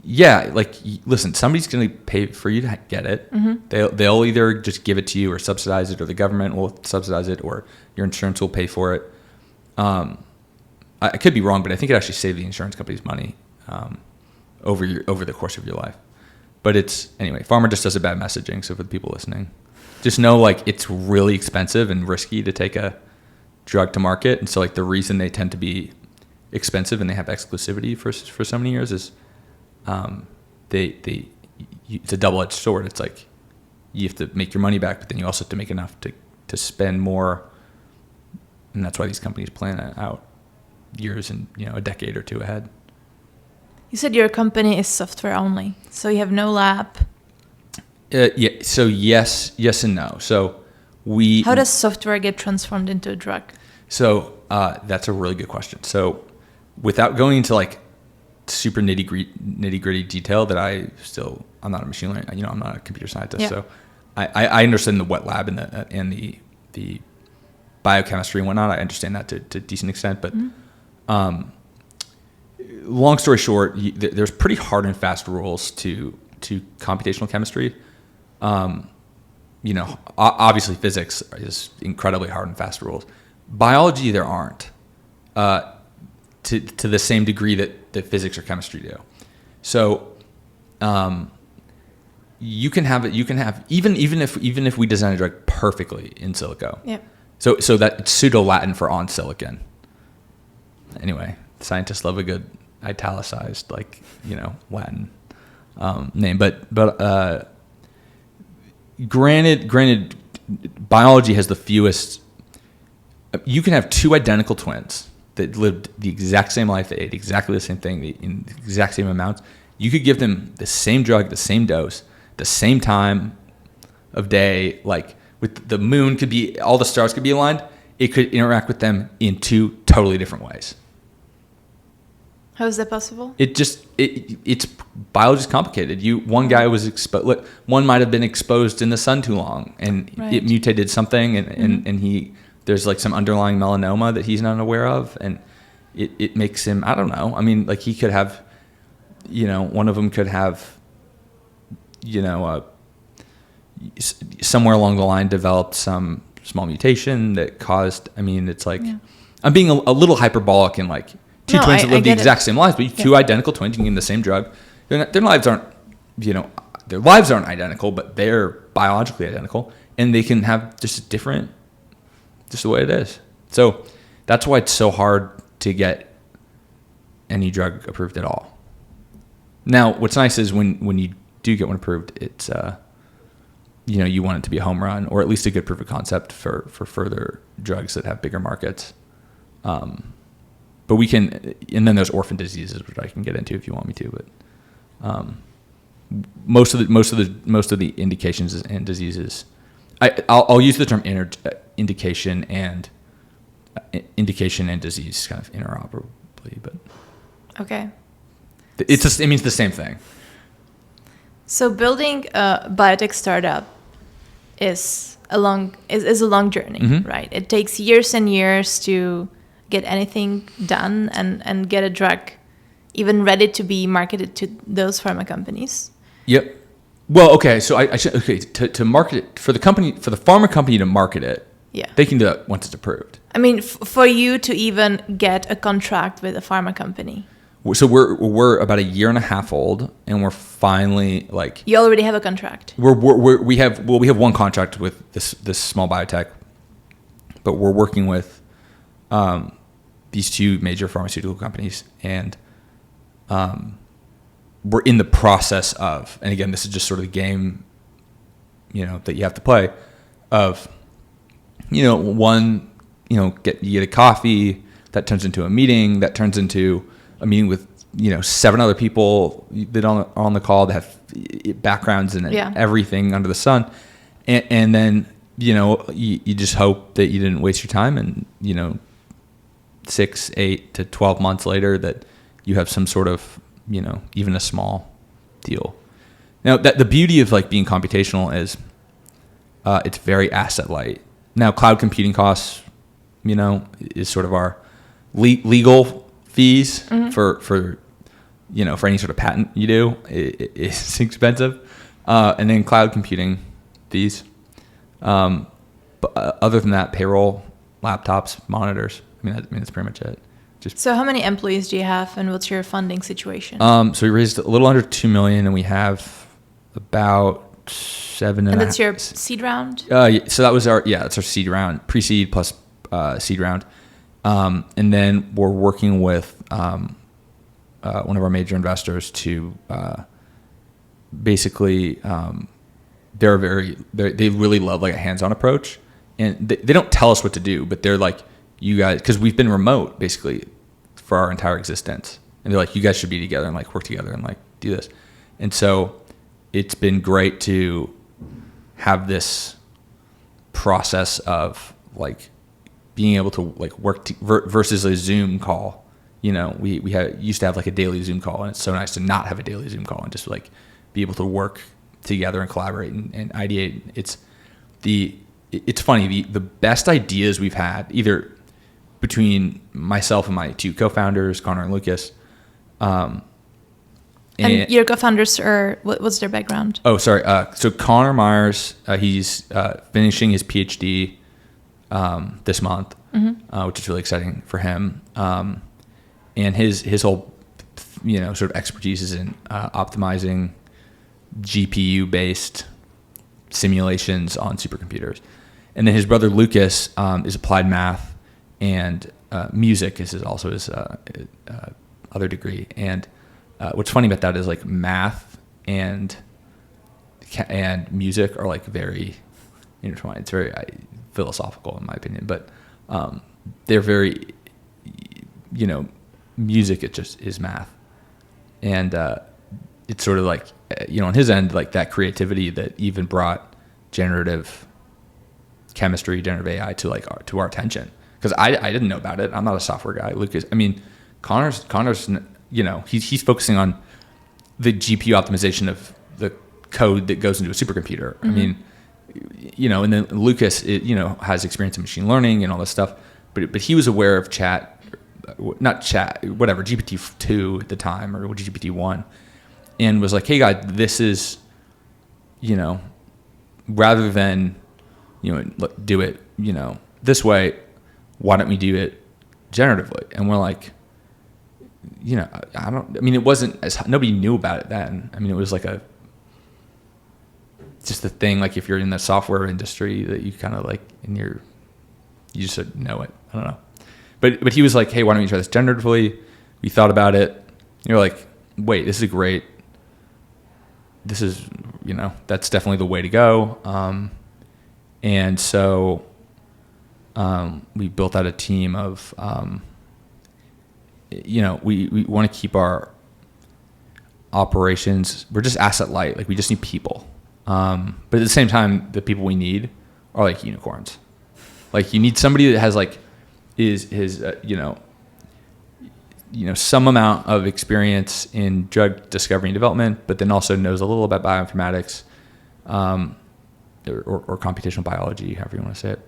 yeah, like, listen, somebody's going to pay for you to get it. Mm-hmm. They'll either just give it to you or subsidize it, or the government will subsidize it, or your insurance will pay for it. I I could be wrong, but I think it actually saved the insurance companies money over the course of your life. But anyway, pharma just does a bad messaging. So for the people listening, just know like it's really expensive and risky to take a drug to market. And so like the reason they tend to be expensive and they have exclusivity for so many years is it's a double-edged sword. It's like you have to make your money back, but then you also have to make enough to spend more. And that's why these companies plan it out years and a decade or two ahead. You said your company is software only, so you have no lab. Yeah. So yes and no. So How does software get transformed into a drug? So that's a really good question. So without going into like super nitty gritty detail, I'm not a machine learning. I'm not a computer scientist. Yeah. So I understand the wet lab and the biochemistry and whatnot. I understand that to a decent extent, but. Mm-hmm. Long story short, there's pretty hard and fast rules to computational chemistry. Obviously physics is incredibly hard and fast rules. Biology, there aren't to the same degree that physics or chemistry do. So you can have even if we design a drug perfectly in silico. Yeah. So that it's pseudo Latin for on silicon. Anyway, scientists love a good italicized Latin name, but granted biology has the fewest. You can have two identical twins that lived the exact same life, they ate exactly the same thing in the exact same amounts. You could give them the same drug, the same dose, the same time of day, like with the moon could be, all the stars could be aligned. It could interact with them in two totally different ways. How is that possible? It's biology's complicated. One guy was exposed. One might have been exposed in the sun too long, and it mutated something, and there's like some underlying melanoma that he's not aware of, and it makes him, I don't know. I mean, like he could have, one of them could have, somewhere along the line developed some small mutation that caused. I mean, it's like I'm being a little hyperbolic in like. Two twins that live the exact same lives, but two identical twins, you can give them the same drug. Their lives aren't, their lives aren't identical, but they're biologically identical, and they can have just the way it is. So that's why it's so hard to get any drug approved at all. Now, what's nice is when you do get one approved, it's, you want it to be a home run, or at least a good proof of concept for further drugs that have bigger markets. But we can, and then there's orphan diseases, which I can get into if you want me to. But most of the indications and diseases, I'll use the term indication and disease kind of interoperably. But okay, it means the same thing. So building a biotech startup is a long journey, mm-hmm. right? It takes years and years to get anything done and get a drug even ready to be marketed to those pharma companies. Yep. Well, okay. So to market it for the pharma company to market it. Yeah. They can do that once it's approved. I mean, for you to even get a contract with a pharma company. So we're about a year and a half old, and we're finally like. You already have a contract. We have one contract with this small biotech, but we're working with. These two major pharmaceutical companies, and we're in the process of, and again, this is just sort of the game, that you have to play of, one, you get a coffee that turns into a meeting, that turns into a meeting with, 7 other people that are on the call that have backgrounds and everything under the sun. And then, you just hope that you didn't waste your time and, 6, 8 to 12 months later that you have some sort of, even a small deal. Now that the beauty of like being computational is, it's very asset light. Now cloud computing costs, is sort of our legal fees mm-hmm. for any sort of patent you do. It's expensive. And then cloud computing fees. But other than that, payroll, laptops, monitors. I mean, that's pretty much it. So how many employees do you have, and what's your funding situation? So we raised a little under $2 million, and we have about 7 and that's your seed round? So that's our seed round, pre-seed plus seed round. And then we're working with one of our major investors to basically they really love like a hands-on approach, and they don't tell us what to do, but they're like, you guys, because we've been remote basically for our entire existence, and they're like, you guys should be together and like work together and like do this. And so it's been great to have this process of like being able to like work versus a Zoom call. We used to have like a daily Zoom call, and it's so nice to not have a daily Zoom call and just like be able to work together and collaborate and ideate. It's funny, the best ideas we've had, either between myself and my two co-founders, Connor and Lucas. And your co-founders are, what's their background? Oh, sorry. So Connor Myers, he's finishing his PhD this month, which is really exciting for him. And his whole, sort of expertise is in optimizing GPU-based simulations on supercomputers. And then his brother Lucas is applied math and music is also his other degree. And what's funny about that is like math and music are like very intertwined. It's very philosophical in my opinion, but they're very, music, it just is math. And it's sort of like, on his end, like that creativity that even brought generative chemistry, generative AI to our attention. Because I didn't know about it. I'm not a software guy. Lucas, Connor's, he's focusing on the GPU optimization of the code that goes into a supercomputer. Mm-hmm. And then Lucas, has experience in machine learning and all this stuff, but he was aware of GPT-2 at the time, or GPT-1, and was like, hey guys, this is, rather than, do it, this way, why don't we do it generatively? And we're like, it wasn't as, nobody knew about it then. It was like just the thing, like if you're in the software industry that you kind of like, you just know it. I don't know. But he was like, hey, why don't you try this generatively? We thought about it. You're like, wait, this is, that's definitely the way to go. And so we built out a team of, we want to keep our operations, we're just asset light. Like we just need people. But at the same time, the people we need are like unicorns. Like you need somebody that has like, some amount of experience in drug discovery and development, but then also knows a little about bioinformatics, or computational biology, however you want to say it.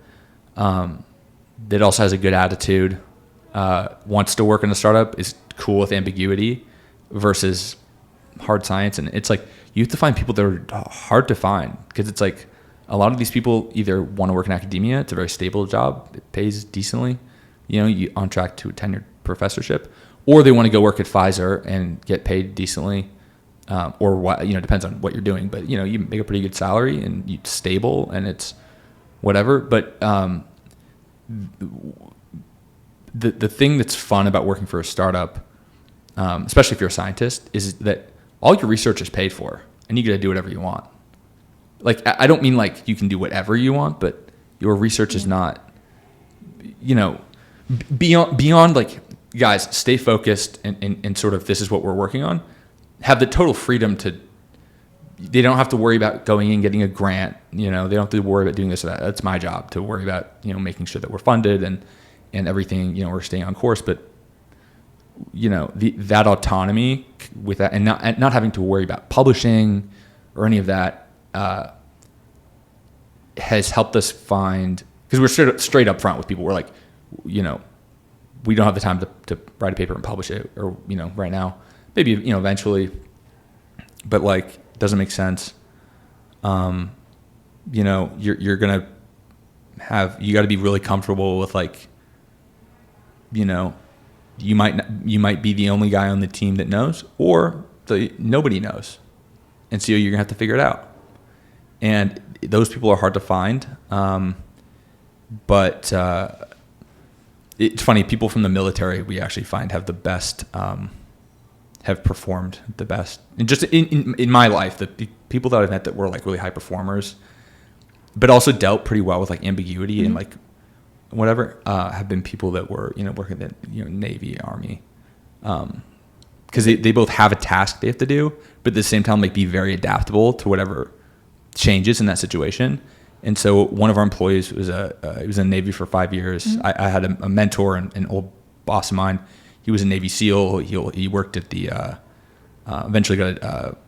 That also has a good attitude, wants to work in a startup, is cool with ambiguity versus hard science. And it's like, you have to find people that are hard to find, because it's like a lot of these people either want to work in academia. It's a very stable job. It pays decently. You on track to a tenured professorship, or they want to go work at Pfizer and get paid decently, or what, depends on what you're doing. But, you make a pretty good salary and you're stable and it's whatever. But the thing that's fun about working for a startup, especially if you're a scientist, is that all your research is paid for and you get to do whatever you want. Like, I don't mean like you can do whatever you want, but your research is not, beyond like, guys, stay focused and sort of, this is what we're working on. Have the total freedom to, they don't have to worry about going and getting a grant. They don't have to worry about doing this or that. That's my job, to worry about, making sure that we're funded and everything, we're staying on course. But, that autonomy with that, and not having to worry about publishing or any of that, has helped us find, because we're straight up front with people. We're like, we don't have the time to write a paper and publish it, or, right now, maybe, eventually, but like, doesn't make sense. You're going to you got to be really comfortable with like, you might be the only guy on the team that knows, or nobody knows, and so you're gonna have to figure it out. And those people are hard to find, but it's funny. People from the military we actually find have the best, have performed the best. And just in my life, the people that I've met that were like really high performers, but also dealt pretty well with like ambiguity and like whatever, have been people that were, working in the Navy, Army, because they both have a task they have to do, but at the same time like be very adaptable to whatever changes in that situation. And so one of our employees was he was in the Navy for 5 years. I had a mentor, an old boss of mine. He was a Navy SEAL. He worked at the eventually got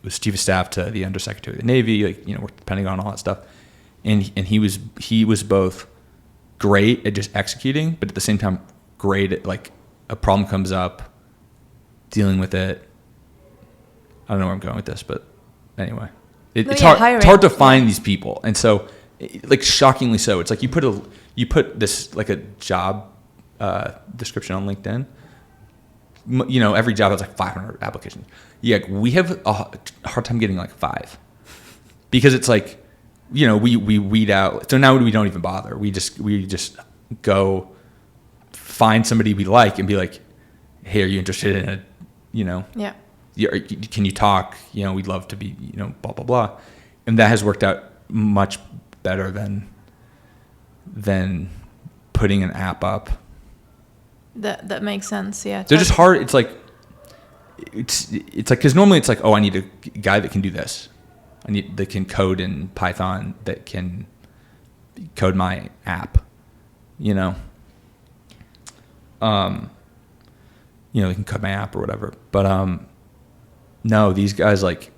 was chief of staff to the undersecretary of the Navy. Worked at the Pentagon, all that stuff. And he was both great at just executing, but at the same time great at like a problem comes up, dealing with it. I don't know where I'm going with this, but anyway. It's hard to find these people, and so, like, shockingly so. It's like you put this like a job description on LinkedIn. Every job has like 500 applications. Yeah, we have a hard time getting like 5, because it's like, we weed out. So now we don't even bother. We just go find somebody we like and be like, hey, are you interested in it? Yeah. Can you talk? We'd love to be, blah, blah, blah. And that has worked out much better than putting an app up. That makes sense. Yeah. They're just hard. It's like, because normally it's like, oh, I need a guy that can do this. That can code in Python, that can code my app, they can code my app or whatever. But, no, these guys, like,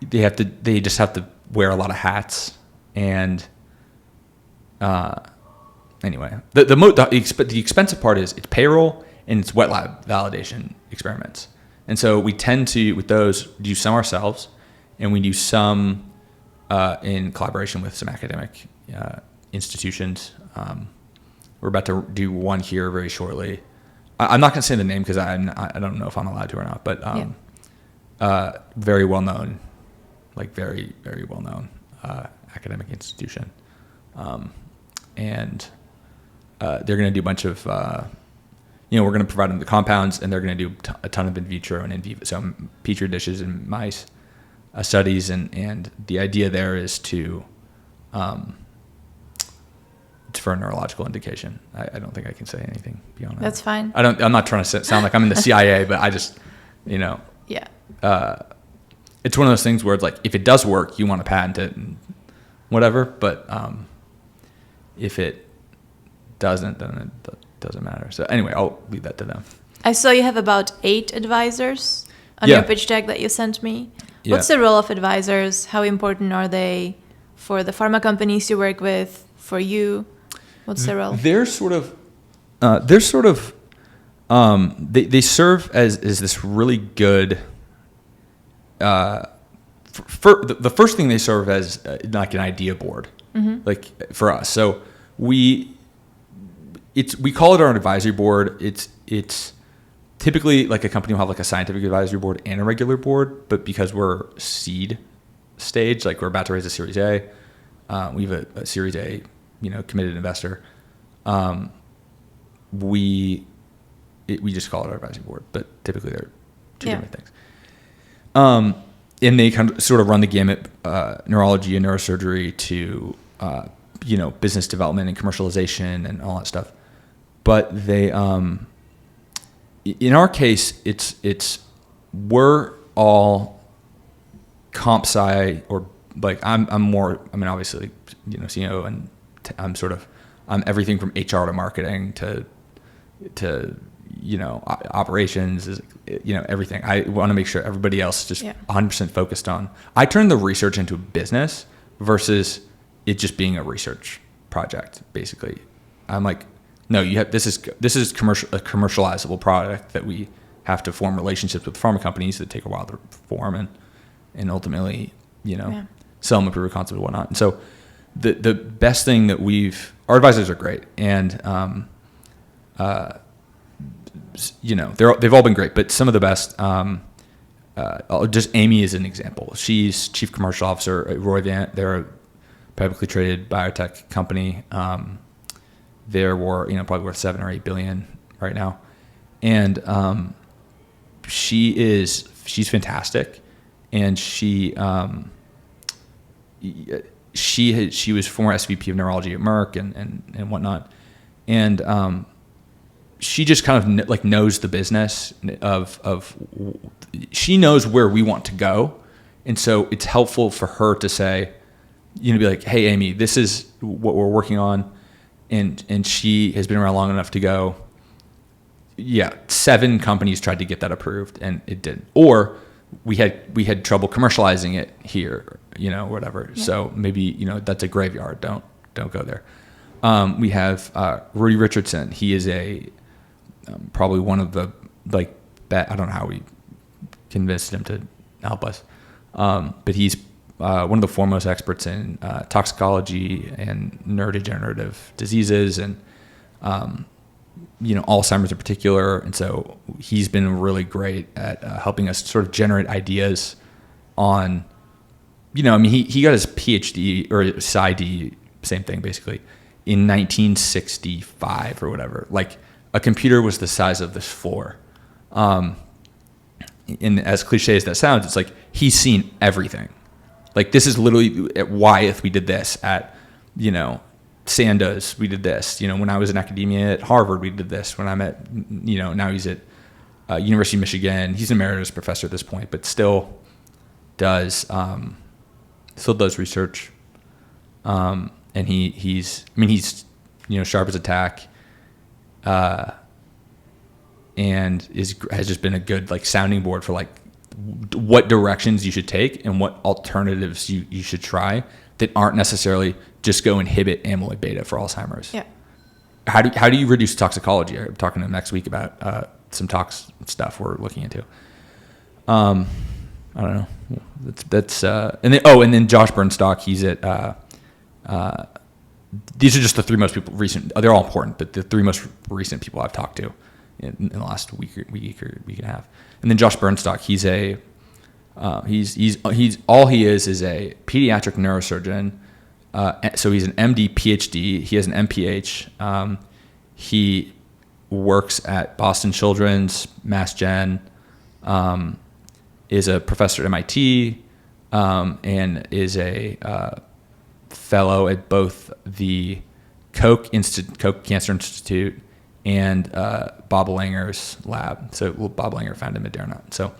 they just have to wear a lot of hats. And anyway, the expensive part is it's payroll and it's wet lab validation experiments. And so we tend to, with those, do some ourselves, and we do some in collaboration with some academic institutions. We're about to do one here very shortly. I'm not going to say the name because I don't know if I'm allowed to or not, but very well known, like very, very well known academic institution. And they're going to do a bunch of, we're going to provide them the compounds, and they're going to do a ton of in vitro and in vivo, so petri dishes and mice studies. And the idea there is to, it's for a neurological indication. I don't think I can say anything beyond that. That's fine. I'm not trying to sound like I'm in the CIA, but I just, Yeah. It's one of those things where it's like, if it does work, you want to patent it and whatever. But if it doesn't, then it doesn't matter. So anyway, I'll leave that to them. I saw you have about 8 advisors on your pitch deck that you sent me. Yeah. What's the role of advisors? How important are they for the pharma companies you work with, for you? What's their role? They're sort of, they serve as this really good, the first thing they serve as like an idea board, like for us. So we call it our advisory board. It's typically like a company will have like a scientific advisory board and a regular board, but because we're seed stage, like we're about to raise a Series A, we have a Series A, committed investor. We just call it our advisory board, but typically they're two different things. And they kind of sort of run the gamut, neurology and neurosurgery to, business development and commercialization and all that stuff. But they, in our case, we're all comp sci, or like I'm more, obviously, CEO, and I'm everything from HR to marketing to operations, is everything. I want to make sure everybody else is just 100% focused on. I turn the research into a business versus it just being a research project. Basically, I'm like, no, this is a commercializable product that we have to form relationships with pharma companies that take a while to form and ultimately sell them a proof of concept and whatnot. And so the best thing that our advisors are great, and they've all been great, but some of the best. Just Amy is an example. She's chief commercial officer at Roivant. They're a publicly traded biotech company. They're probably worth $7 or $8 billion right now, and she's fantastic, and she was former SVP of neurology at Merck and whatnot, and she just kind of knows the business of she knows where we want to go, and so it's helpful for her to say, be like, hey Amy, this is what we're working on, and she has been around long enough to go, 7 companies tried to get that approved and it didn't, or we had trouble commercializing it here, whatever. Yeah. So maybe that's a graveyard. Don't go there. We have Rudy Richardson. He is probably one of the I don't know how we convinced him to help us, but he's one of the foremost experts in toxicology and neurodegenerative diseases and Alzheimer's in particular. And so he's been really great at helping us sort of generate ideas on, he got his PhD or PsyD, same thing basically, in 1965 or whatever. Like a computer was the size of this floor. And as cliche as that sounds, it's like he's seen everything. Like this is literally at Wyeth we did this, at Sandoz we did this. When I was in academia at Harvard we did this. When I'm at now he's at University of Michigan. He's an emeritus professor at this point, but still does research. And he's sharp as a tack. And has just been a good sounding board for what directions you should take and what alternatives you should try that aren't necessarily just go inhibit amyloid beta for Alzheimer's. Yeah. How do you reduce toxicology? I'm talking to him next week about some tox stuff we're looking into. I don't know. That's and then Josh Bernstock. He's at. These are just the 3 most recent. They're all important, but the 3 most recent people I've talked to in the last week or week and a half. And then Josh Bernstock, he's all he is a pediatric neurosurgeon. So he's an MD, PhD. He has an MPH. He works at Boston Children's, Mass Gen, is a professor at MIT, and is a fellow at both the Koch Cancer Institute and Bob Langer's lab. So Bob Langer founded Moderna. So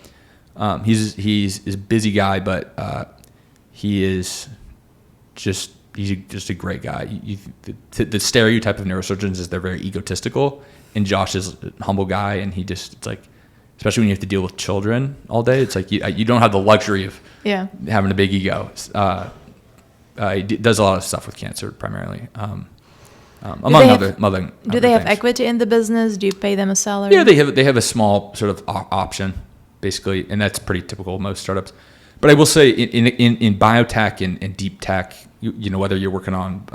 he's a busy guy, but he's just a great guy. The stereotype of neurosurgeons is they're very egotistical, and Josh is a humble guy, and it's like, especially when you have to deal with children all day, it's like you don't have the luxury of having a big ego. He does a lot of stuff with cancer primarily. Among other do they have things. Equity in the business? Do you pay them a salary? Yeah, they have a small sort of option, basically, and that's pretty typical of most startups. But I will say in biotech and deep tech, whether you're working on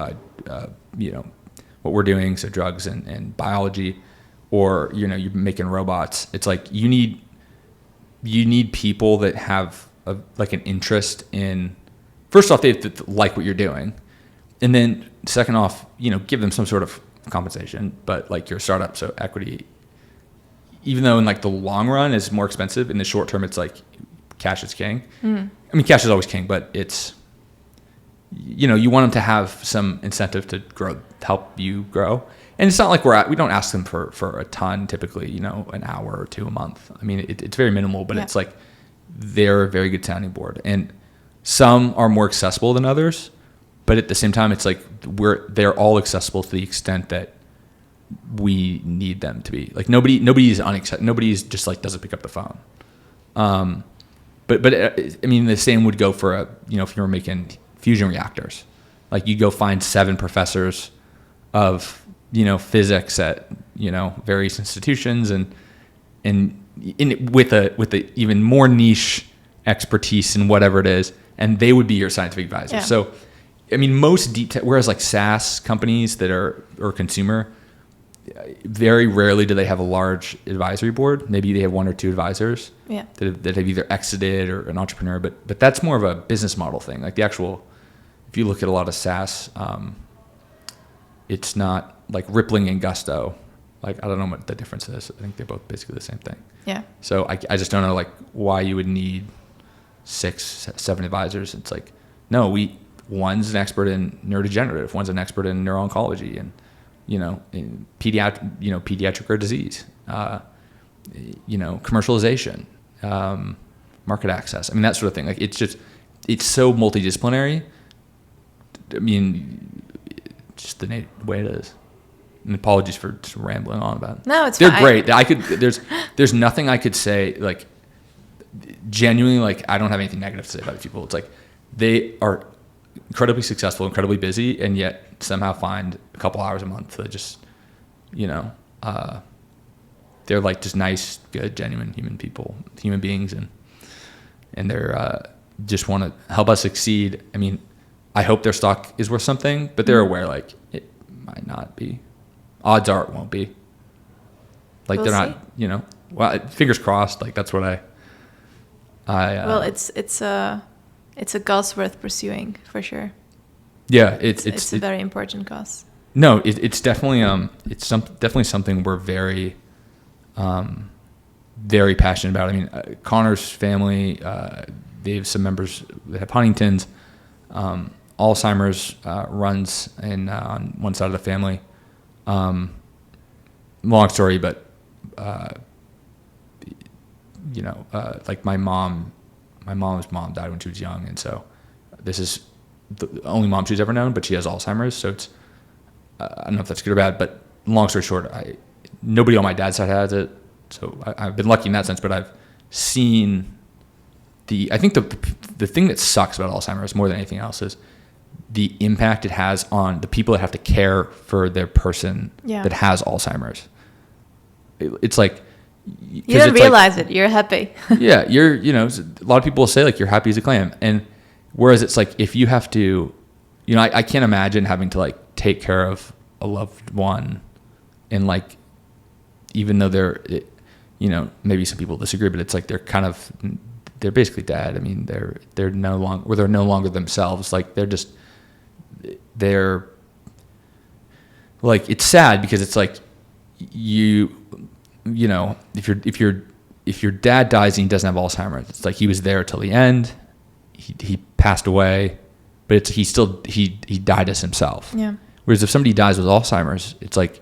what we're doing, so drugs and biology, or you're making robots, it's like you need people that have an interest in. First off, they have to like what you're doing. And then second off, give them some sort of compensation. But you're a startup, so equity, even though in the long run is more expensive, in the short term it's cash is king. I mean, cash is always king, but it's, you want them to have some incentive to grow, help you grow. And it's not like we don't ask them for a ton typically, an hour or 2 a month. I mean, it's very minimal, but it's they're a very good sounding board. And some are more accessible than others, but at the same time, it's they're all accessible to the extent that we need them to be. Nobody's just doesn't pick up the phone. But I mean, the same would go for if you were making fusion reactors, you go find 7 professors of physics at various institutions and with a even more niche expertise in whatever it is, and they would be your scientific advisor. Yeah. So, I mean, most deep tech, whereas SaaS companies that are or consumer, very rarely do they have a large advisory board. Maybe they have one or two advisors Yeah. that have either exited or an entrepreneur, but that's more of a business model thing. Like the actual, if you look at a lot of SaaS, it's not like Rippling and Gusto. Like, I don't know what the difference is. I think they're both basically the same thing. Yeah. So I just don't know like why you would need 6, 7 advisors. It's like, no, one's an expert in neurodegenerative, one's an expert in neuro-oncology and, in pediatric rare disease, commercialization, market access. I mean, that sort of thing. Like it's so multidisciplinary. I mean, just the way it is. And apologies for just rambling on about it. No, They're fine. great. There's nothing I could say, like, genuinely, like, I don't have anything negative to say about these people. It's like, they are incredibly successful, incredibly busy, and yet somehow find a couple hours a month to just, they're like just nice, good, genuine human beings, and they're just want to help us succeed. I mean, I hope their stock is worth something, but they're aware like it might not be. Odds are it won't be. Like We'll they're not, well, fingers crossed. Like that's what well, it's a cause worth pursuing for sure. Yeah, It's a very important cause. No, it's definitely definitely something we're very very passionate about. I mean, Connor's family, they have some members that have Huntington's, Alzheimer's runs on one side of the family. Long story, but like my mom's mom died when she was young, and so this is the only mom she's ever known, but she has Alzheimer's, so it's I don't know if that's good or bad, but long story short, nobody on my dad's side has it, so I've been lucky in that sense, but I've seen I think the thing that sucks about Alzheimer's more than anything else is the impact it has on the people that have to care for their person that has Alzheimer's. It's like you don't realize it. You're happy. Yeah, a lot of people will say like you're happy as a clam, and whereas it's like if you have to, I can't imagine having to like take care of a loved one, and like even though maybe some people disagree, but it's like they're basically dead. I mean, they're no longer themselves. Like they're like, it's sad because it's like if your dad dies and he doesn't have Alzheimer's, it's like he was there till the end. He passed away, but he died as himself. Yeah. Whereas if somebody dies with Alzheimer's, it's like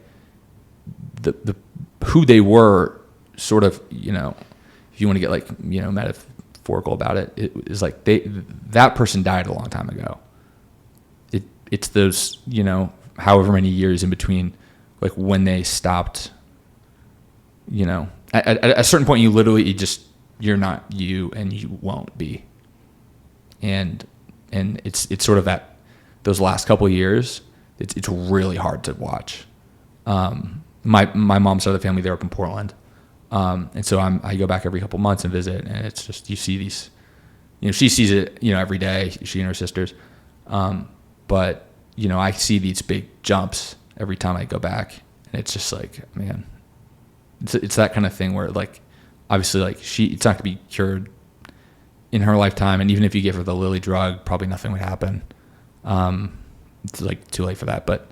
the who they were sort of, if you want to get like, metaphorical about it, it is like that person died a long time ago. It's those, however many years in between, like when they stopped, at a certain point, you literally you're not you, and you won't be. And it's sort of those last couple of years, it's really hard to watch. My mom's side of the family, they're up in Portland. And so I go back every couple months and visit, and it's just, you see these, she sees it, every day, she and her sisters. But, I see these big jumps every time I go back, and it's just like, man, it's that kind of thing where like, obviously like it's not gonna be cured in her lifetime. And even if you give her the Lilly drug, probably nothing would happen. It's like too late for that, but,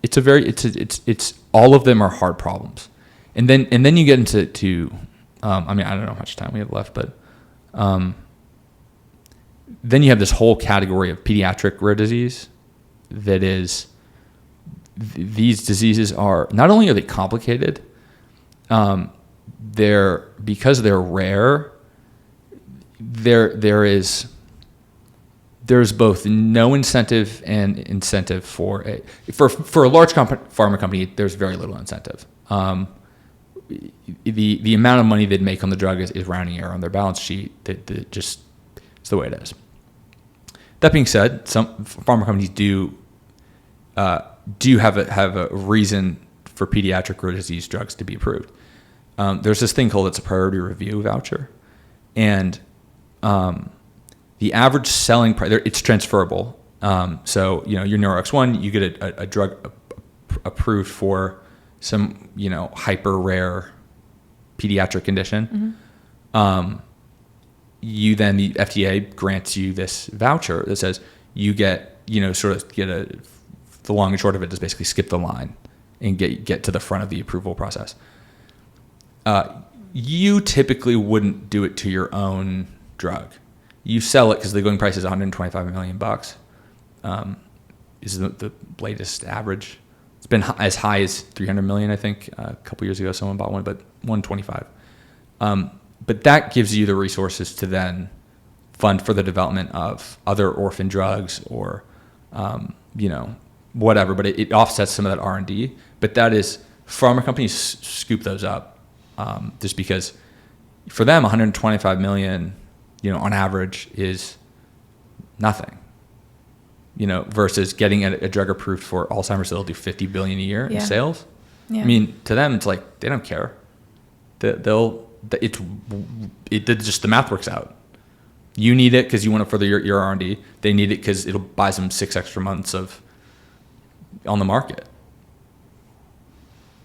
it's all of them are hard problems. And then you get into I mean, I don't know how much time we have left, but then you have this whole category of pediatric rare disease that is, these diseases are, not only are they complicated, because they're rare, there's both no incentive and incentive for a large pharma company. There's very little incentive. The amount of money they'd make on the drug is rounding error on their balance sheet. That just, it's the way it is. That being said, some pharma companies do have a reason for pediatric rare disease drugs to be approved. There's this thing called, it's a priority review voucher, and the average selling price, it's transferable. So your NeuroX1, you get a drug approved for some, hyper rare pediatric condition. You then, the FDA grants you this voucher that says you get, the long and short of it is basically skip the line and get to the front of the approval process. You typically wouldn't do it to your own drug. You sell it because the going price is $125 million. Is the latest average. It's been as high as 300 million, I think. A couple years ago, someone bought one, but 125. But that gives you the resources to then fund for the development of other orphan drugs or, whatever. But it offsets some of that R&D. But that is, pharma companies scoop those up just because for them, 125 million, on average is nothing. Versus getting a drug approved for Alzheimer's that'll do $50 billion a year in sales. Yeah. I mean, to them, it's like they don't care. It's just the math works out. You need it because you want to further your R&D. They need it because it'll buy them 6 extra months on the market.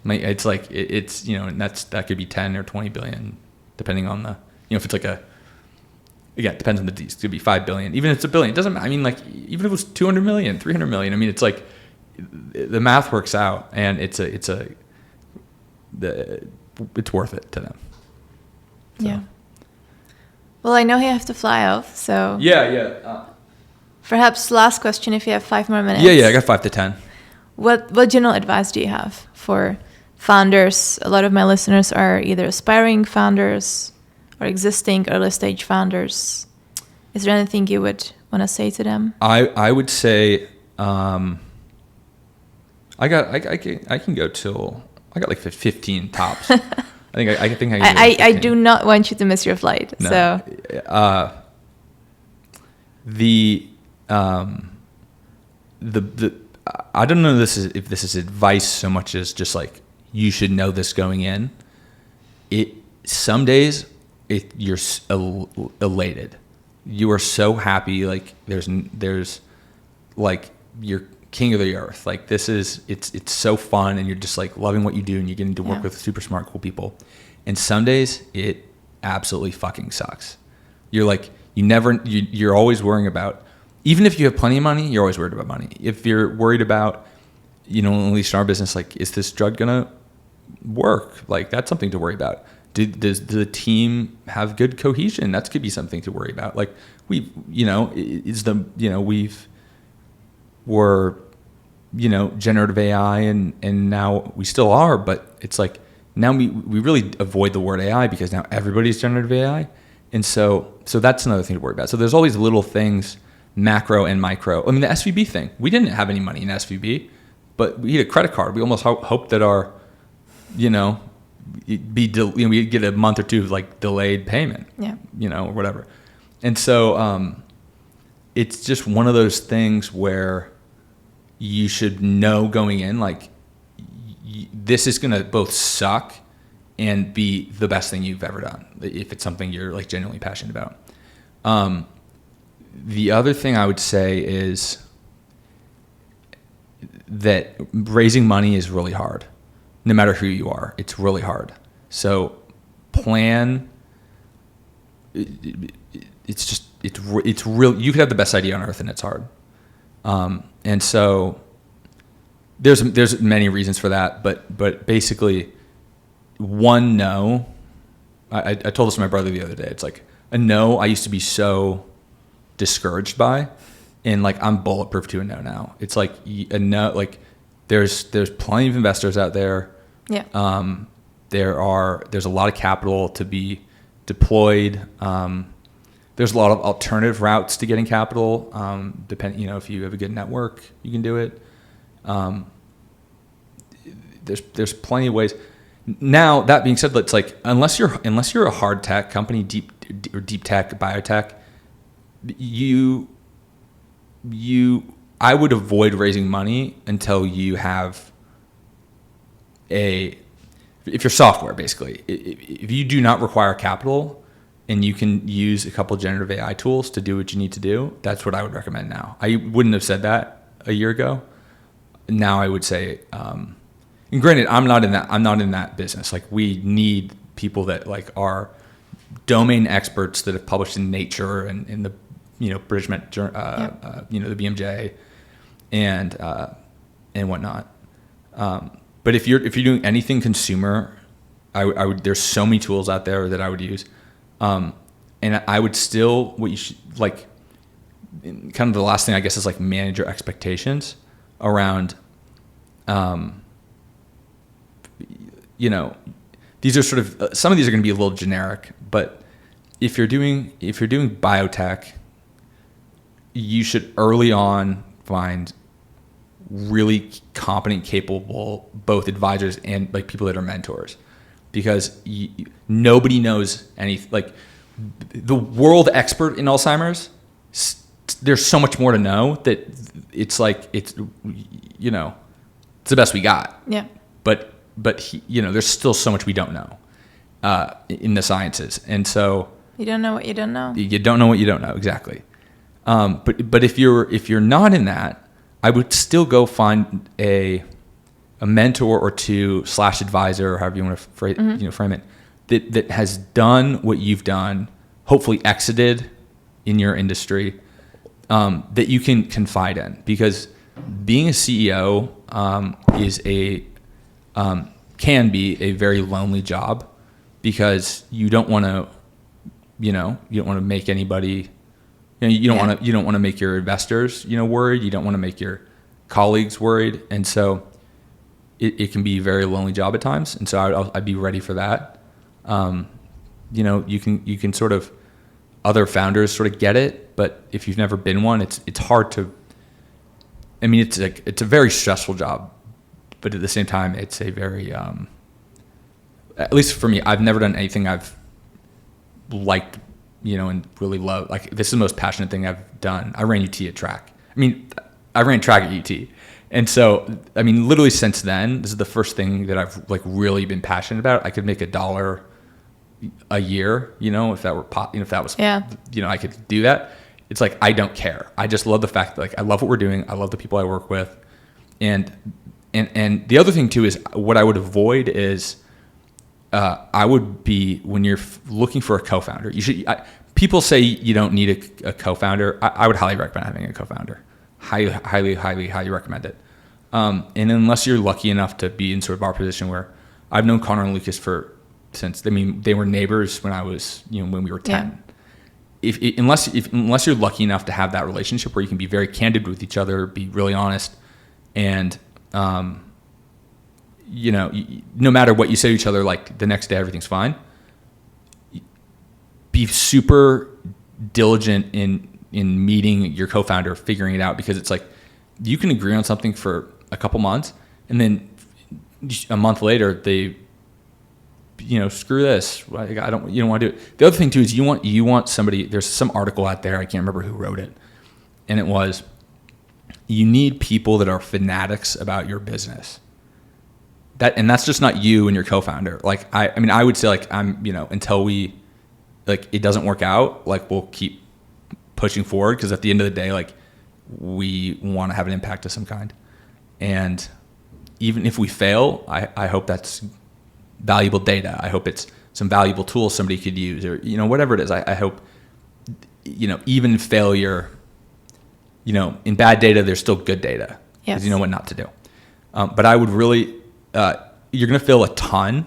It's like and that could be 10 or 20 billion, depending on the if it's like it depends on the D's. It could be 5 billion. Even if it's $1 billion, it doesn't matter. I mean, even if it was 200 million, 300 million, I mean, it's like the math works out, and it's worth it to them. So. Yeah. Well, I know you have to fly off, so. Yeah. Perhaps last question, if you have 5 more minutes. Yeah. I got 5 to 10. What general advice do you have for founders? A lot of my listeners are either aspiring founders or existing early stage founders. Is there anything you would want to say to them? I would say I can go till I got like 15 tops. I think I can. I do not want you to miss your flight. No. So the I don't know if this is advice so much as just like you should know this going in. Some days you're elated. You are so happy. Like there's like you're king of the earth. Like it's so fun, and you're just like loving what you do, and you're getting to work with super smart, cool people. And some days it absolutely fucking sucks. You're like you're always worrying about. Even if you have plenty of money, you're always worried about money. If you're worried about, at least in our business, like, is this drug gonna work? Like, that's something to worry about. Does the team have good cohesion? That could be something to worry about. Like we're generative AI and now we still are, but it's like now we really avoid the word AI because now everybody's generative AI. And so that's another thing to worry about. So there's always little things, macro and micro. I mean, the SVB thing, we didn't have any money in SVB, but we had a credit card. We almost hoped that our, we'd get a month or two of like delayed payment, or whatever. And so it's just one of those things where you should know going in, like, this is going to both suck and be the best thing you've ever done if it's something you're like genuinely passionate about. The other thing I would say is that raising money is really hard. No matter who you are, it's really hard. So plan. It's real. You could have the best idea on earth, and it's hard. And so there's many reasons for that, but basically, one no. I told this to my brother the other day. It's like a no I used to be so discouraged by, and like I'm bulletproof to a no now. It's like a no. Like there's plenty of investors out there. Yeah. There's a lot of capital to be deployed. There's a lot of alternative routes to getting capital. Depending, if you have a good network, you can do it. There's plenty of ways. Now that being said, it's like unless you're a hard tech company, deep tech, biotech, I would avoid raising money until you have if you're software, basically. If you do not require capital and you can use a couple generative AI tools to do what you need to do, that's what I would recommend now. I wouldn't have said that a year ago. now I would say, and granted, I'm not in that business. Like, we need people that like are domain experts that have published in Nature and in the, British the BMJ and whatnot. But if you're doing anything consumer, I would, there's so many tools out there that I would use. And I would still, what you should, like, kind of the last thing, I guess, is like manage your expectations around, these are sort of, some of these are going to be a little generic, but if you're doing biotech, you should early on find really competent, capable, both advisors and like people that are mentors, because nobody knows anything. Like, the world expert in Alzheimer's, there's so much more to know that it's like, it's the best we got. Yeah. But there's still so much we don't know in the sciences, and so you don't know what you don't know. You don't know what you don't know, exactly. But if you're not in that, I would still go find a mentor or two / advisor, or however you want to frame it, that has done what you've done, hopefully exited in your industry, that you can confide in, because being a CEO can be a very lonely job, because you don't want to, you don't want to make anybody, you don't want to make your investors, worried. You don't want to make your colleagues worried. And so it can be a very lonely job at times. And so I'd be ready for that. You can sort of, other founders sort of get it, but if you've never been one, it's hard to, it's a very stressful job, but at the same time, it's a very, at least for me, I've never done anything I've liked, and really loved. Like, this is the most passionate thing I've done. I ran UT at track. I ran track at UT. And so, literally since then, this is the first thing that I've like really been passionate about. I could make $1 a year, if that were if that was, I could do that. It's like, I don't care. I just love the fact that, like, I love what we're doing. I love the people I work with. And the other thing too is, what I would avoid is, I would be, when you're looking for a co-founder, people say you don't need a co-founder. I would highly recommend having a co-founder. Highly recommend it. And unless you're lucky enough to be in sort of our position, where I've known Connor and Lucas since they were neighbors when I was, when we were 10. Yeah. Unless you're lucky enough to have that relationship where you can be very candid with each other, be really honest, and no matter what you say to each other, like, the next day everything's fine. Be super diligent in meeting your co-founder, figuring it out, because it's like, you can agree on something for a couple months, and then a month later they, screw this. You don't want to do it. The other thing too is, you want somebody. There's some article out there, I can't remember who wrote it, and it was, you need people that are fanatics about your business. And that's just not you and your co-founder. Like, I would say, like, until we, like, it doesn't work out, like, we'll keep pushing forward, because at the end of the day, like, we want to have an impact of some kind. And even if we fail, I hope that's valuable data. I hope it's some valuable tools somebody could use, or, whatever it is. I hope, even failure, in bad data, there's still good data, because you know what not to do. But I would really, you're going to fail a ton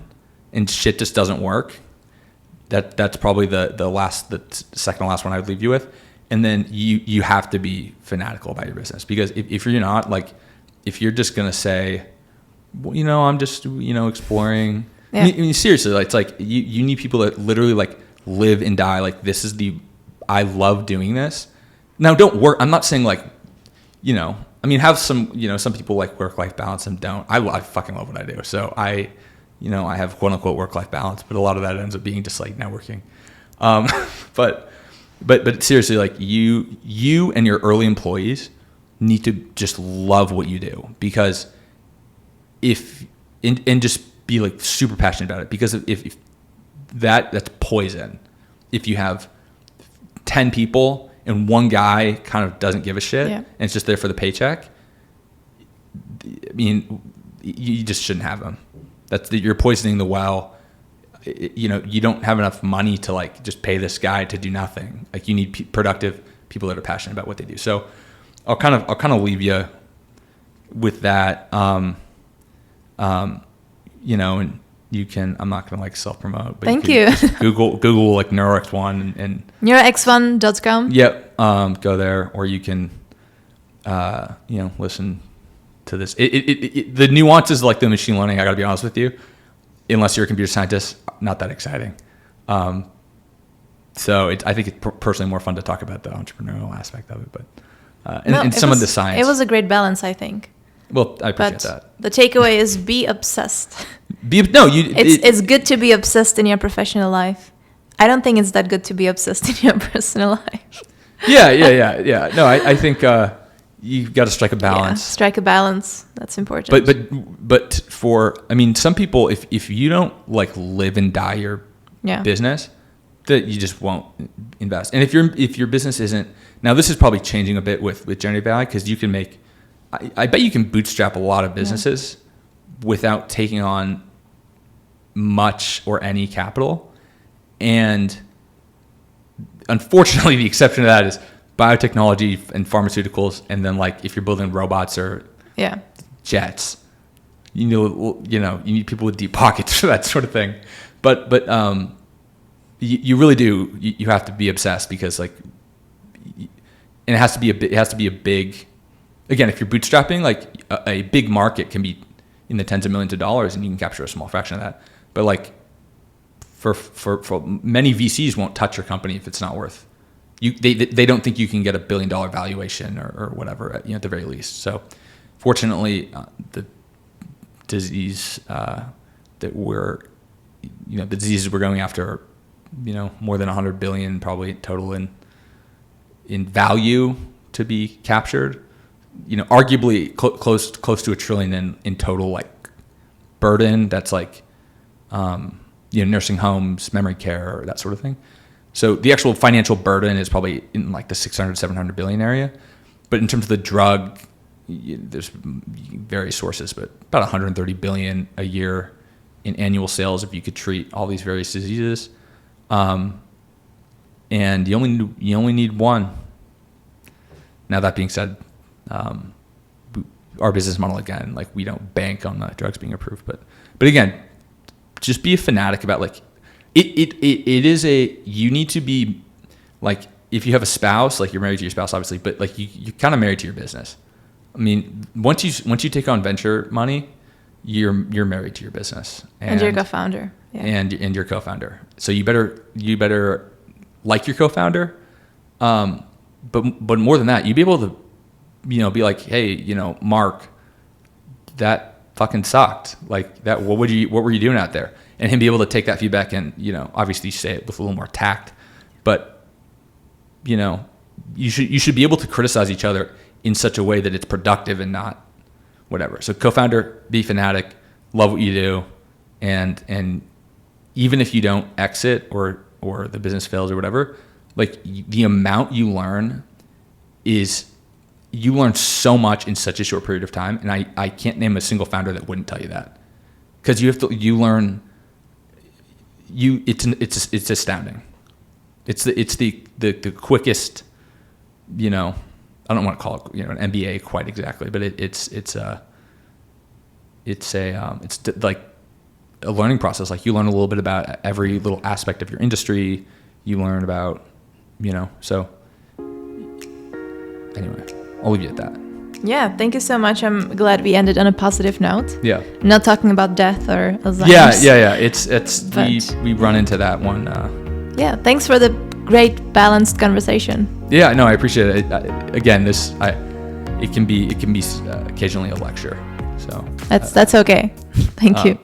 and shit just doesn't work. That's probably the second to last one I would leave you with. And then you have to be fanatical about your business, because if you're not, like, if you're just going to say, well, I'm just, exploring. Yeah. Seriously, like, it's like, you need people that literally, like, live and die. Like, this is I love doing this. Now, don't work. I'm not saying, like, have some, some people like work-life balance, and don't. I fucking love what I do. So I have quote unquote work-life balance, but a lot of that ends up being just like networking. But seriously, like, you and your early employees need to just love what you do, because and just be, like, super passionate about it, because if that's poison. If you have 10 people and one guy kind of doesn't give a shit, and it's just there for the paycheck, I mean, you just shouldn't have them. You're poisoning the well. You don't have enough money to like just pay this guy to do nothing. Like you need productive people that are passionate about what they do. So I'll kind of leave you with that. And you can, I'm not going to like self-promote, but Thank you. Just Google like NeuroX1 and NeuroX1.com. Yep. Go there, or you can, listen to this. The nuances like the machine learning, I gotta be honest with you, unless you're a computer scientist, not that exciting. So I think it's personally more fun to talk about the entrepreneurial aspect of it, but some of the science. It was a great balance, I think. Well, I appreciate that. The takeaway is be obsessed. It's good to be obsessed in your professional life. I don't think it's that good to be obsessed in your personal life. Yeah. No, I think you've got to strike a balance. Yeah, strike a balance. That's important. But some people, if you don't like live and die your business, that you just won't invest. And if your business isn't, now this is probably changing a bit with generative AI, because you can make, I bet you can bootstrap a lot of businesses without taking on much or any capital. And unfortunately, the exception to that is biotechnology and pharmaceuticals. And then like if you're building robots or jets, you need people with deep pockets for that sort of thing. But you really do. You have to be obsessed, because like, and it has to be a big. Again, if you're bootstrapping, like a big market can be in the tens of millions of dollars, and you can capture a small fraction of that. But like, for many VCs won't touch your company if it's not worth. They don't think you can get $1 billion valuation or whatever at the very least. So, fortunately, the disease the diseases we're going after are, more than 100 billion probably total in value to be captured. Arguably close to $1 trillion in total like burden. That's like nursing homes, memory care, that sort of thing. So the actual financial burden is probably in like the 600-700 billion area. But in terms of the drug, there's various sources, but about 130 billion a year in annual sales if you could treat all these various diseases. And you only need one. Now that being said, our business model, again, like we don't bank on the drugs being approved, but again, just be a fanatic about like it is you need to be like, if you have a spouse, like you're married to your spouse obviously, but like you're kind of married to your business. I mean, once you take on venture money, you're married to your business and your co-founder. Yeah. And your co-founder. So you better like your co-founder. But more than that, you'd be able to, be like, hey, Mark, that fucking sucked. Like that, what were you doing out there? And him be able to take that feedback and, obviously say it with a little more tact, but, you should be able to criticize each other in such a way that it's productive and not whatever. So co-founder, be fanatic, love what you do. And even if you don't exit or the business fails or whatever, like the amount you learn you learn so much in such a short period of time. And I can't name a single founder that wouldn't tell you that, because it's astounding. It's the quickest, I don't want to call it, an MBA quite exactly, but it's like a learning process. Like you learn a little bit about every little aspect of your industry. You learn about, so anyway, I'll leave you at that. Yeah, thank you so much. I'm glad we ended on a positive note. Yeah. Not talking about death or Alzheimer's. Yeah. We run into that one. Yeah, thanks for the great balanced conversation. Yeah, no, I appreciate it. Again, it can be occasionally a lecture. So that's okay. Thank you.